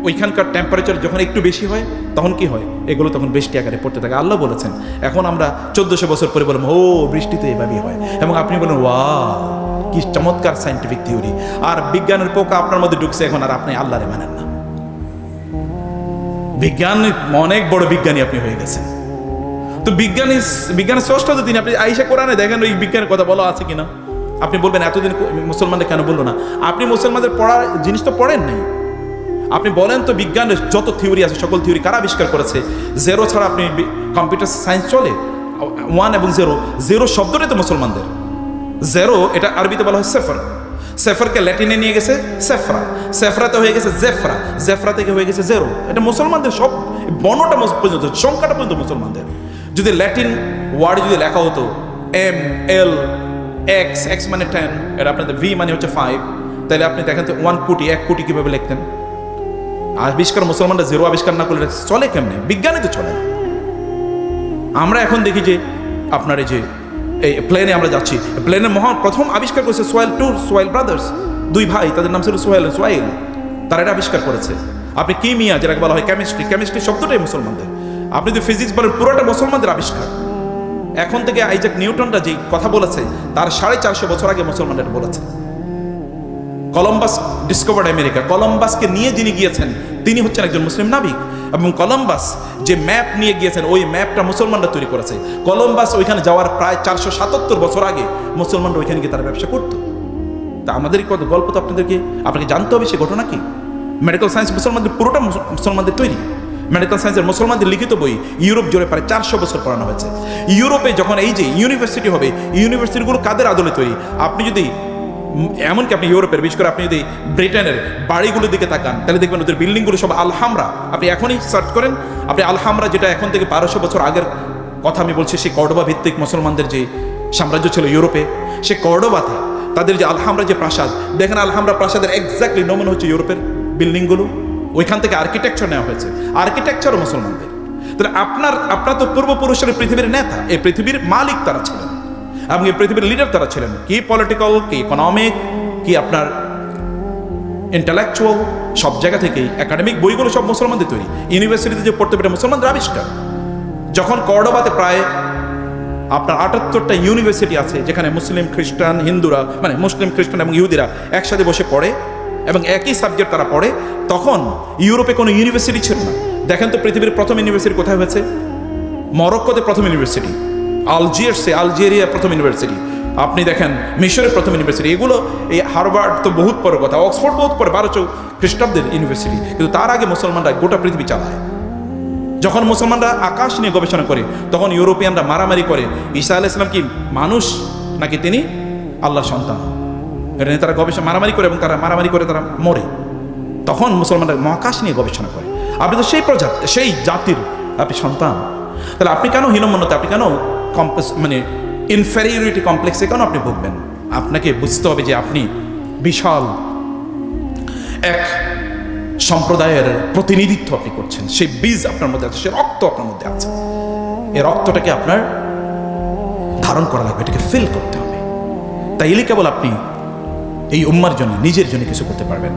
ওইখানকার টেম্পারেচার যখন একটু বেশি হয় তখন কি হয়, এগুলো তখন বৃষ্টি আকারে পড়তে থাকে। আল্লাহ বলেছেন এখন আমরা 1400 বছর পরে বললাম ও বৃষ্টি তো এভাবেই হয়, এবং আপনি বলেন ওয়াও কি চমৎকার সায়েন্টিফিক থিওরি। আর বিজ্ঞানের পোকা আপনার মধ্যে ঢুকছে এখন, আর আপনি আল্লাহরে মানেন না। বিজ্ঞান অনেক বড় বিজ্ঞানী আপনি হয়ে গেছেন। তো বিজ্ঞানের স্রষ্টা তো তিনি। আপনি আইসা কোরআনে দেখেন ওই বিজ্ঞানের কথা বলা আছে কিনা। আপনি বলবেন এতদিন মুসলমানদের কেন বললো না? আপনি মুসলমানদের পড়ার জিনিস তো পড়েন নাই। আপনি বলেন তো বিজ্ঞানের যত থিওরি আছে সকল থিওরি কারা আবিষ্কার করেছে? জেরো ছাড়া আপনি কম্পিউটার সায়েন্স চলে? 1 এবং 0, 0 শব্দটাই তো মুসলমানদের। জেরো এটা আরবিতে বলা হয় সেফর, সেফরকে ল্যাটিনে নিয়ে গেছে সেফরা, সেফরাতে হয়ে গেছে জেফরা, জেফরা থেকে হয়ে গেছে জেরো। এটা মুসলমানদের সব বর্ণটা পর্যন্ত, সংখ্যাটা পর্যন্ত মুসলমানদের। যদি ল্যাটিন ওয়ার্ড যদি লেখা হতো ML X, X মানে 10, এটা আপনাদের V মানে হচ্ছে 5, তাহলে আপনি দেখেন তো 1 কোটি 1 কোটি কীভাবে লিখতেন? আবিষ্কার মুসলমানরা জেরো আবিষ্কার না করলে চলে কেমনে? বিজ্ঞানে তো চলে না। আমরা এখন দেখি যে আপনার এই যে এই প্লেনে আমরা যাচ্ছি, প্লেনের মহান প্রথম আবিষ্কার করেছে সোয়েল ব্রাদার্স, 2 ভাই, তাদের নাম ছিল সোহেল সোয়াইল, তারা এটা আবিষ্কার করেছে। আপনি কেমিয়া যেটাকে বলা হয় কেমিস্ট্রি শব্দটাই মুসলমানদের। আপনি যদি ফিজিক্স বলেন পুরোটা মুসলমানদের আবিষ্কার। এখন থেকে আইজাক নিউটনরা যে কথা বলেছে তার 450 বছর আগে মুসলমানরা বলেছে। কলম্বাস ডিসকভার্ড আমেরিকা, কলম্বাসকে নিয়ে যিনি গিয়েছেন তিনি হচ্ছেন একজন মুসলিম নাবিক, এবং কলম্বাস যে ম্যাপ নিয়ে গিয়েছেন ওই ম্যাপটা মুসলমানরা তৈরি করেছে। কলম্বাস ওইখানে যাওয়ার প্রায় 477 বছর আগে মুসলমানরা ওইখানে গিয়ে তারা ব্যবসা করতো। তা আমাদের কত গল্প তো আপনাকে জানতে হবে সে ঘটনা কি। মেডিকেল সায়েন্স মুসলমানদের পুরোটা মুসলমানদের তৈরি। মেডিকেল সায়েন্সের মুসলমানদের লিখিত বই ইউরোপ জুড়ে প্রায় 400 বছর পড়ানো হয়েছে। ইউরোপে যখন এই যে ইউনিভার্সিটি হবে, ইউনিভার্সিটিগুলো কাদের আদলে তৈরি? আপনি যদি এমনকি আপনি ইউরোপের, বিশেষ করে আপনি যদি ব্রিটেনের বাড়িগুলোর দিকে তাকান তাহলে দেখবেন ওদের বিল্ডিংগুলো সব আলহামরা। আপনি এখনই সার্চ করেন, আপনি আলহামরা, যেটা এখন থেকে 1200 বছর আগের কথা আমি বলছি, সেই কর্ডোবা ভিত্তিক মুসলমানদের যে সাম্রাজ্য ছিল ইউরোপে, সে কর্ডোবাতে তাদের যে আলহামরা যে প্রাসাদ, দেখেন আলহামরা প্রাসাদের এক্স্যাক্টলি নমুনা হচ্ছে ইউরোপের বিল্ডিংগুলো। ওইখান থেকে আর্কিটেকচার নেওয়া হয়েছে, আর্কিটেকচারও মুসলমানদের। তাহলে আপনার তো পূর্বপুরুষের পৃথিবীর নেতা, এই পৃথিবীর মালিক তারা ছিলেন, এবং এই পৃথিবীর লিডার তারা ছিলেন। কি পলিটিক্যাল, কি ইকোনমিক, কি আপনার ইন্টেলেকচুয়াল, সব জায়গা থেকেই একাডেমিক বইগুলো সব মুসলমানদের তৈরি। ইউনিভার্সিটিতে যে পড়তে পারে মুসলমানদের আবিষ্কার। যখন কর্ডোবাতে প্রায় আপনার 78টা ইউনিভার্সিটি আছে, যেখানে মুসলিম খ্রিস্টান হিন্দুরা, মানে মুসলিম খ্রিস্টান এবং ইহুদিরা একসাথে বসে পড়ে এবং একই সাবজেক্ট তারা পড়ে, তখন ইউরোপে কোনো ইউনিভার্সিটি ছিল না। দেখেন তো পৃথিবীর প্রথম ইউনিভার্সিটি কোথায় হয়েছে? মরক্কোতে প্রথম ইউনিভার্সিটি, আলজেরিয়া প্রথম ইউনিভার্সিটি, আপনি দেখেন মিশরের প্রথম ইউনিভার্সিটি। এগুলো এই হার্ভার্ড তো বহুত পরের কথা, অক্সফোর্ড বহুত পরে, 1200 খ্রিস্টাব্দের ইউনিভার্সিটি। কিন্তু তার আগে মুসলমানরা গোটা পৃথিবী চালায়। যখন মুসলমানরা আকাশ নিয়ে গবেষণা করে তখন ইউরোপিয়ানরা মারামারি করে ঈসা আলাইহিস সালাম কি মানুষ নাকি তিনি আল্লাহর সন্তান, এটা নিয়ে তারা গবেষণা মারামারি করে, এবং তারা মারামারি করে তারা মরে। তখন মুসলমানরা মহাকাশ নিয়ে গবেষণা করে। আপনি তো সেই জাতির আপনি সন্তান, তাহলে আপনি কেন হীনমন্যতা, আপনি কেন মানে ইনফেরিয়রিটি কমপ্লেক্সে কেন আপনি ভুগবেন? আপনাকে বুঝতে হবে যে আপনি বিশাল এক সম্প্রদায়ের প্রতিনিধিত্ব আপনি করছেন। সেই বীজ আপনার মধ্যে আছে, সে রক্ত আপনার মধ্যে আছে। এই রক্তটাকে আপনার ধারণ করা লাগবে, এটাকে ফিল করতে হবে। তাইলে কেবল আপনি এই উম্মার জন্য, নিজের জন্য কিছু করতে পারবেন।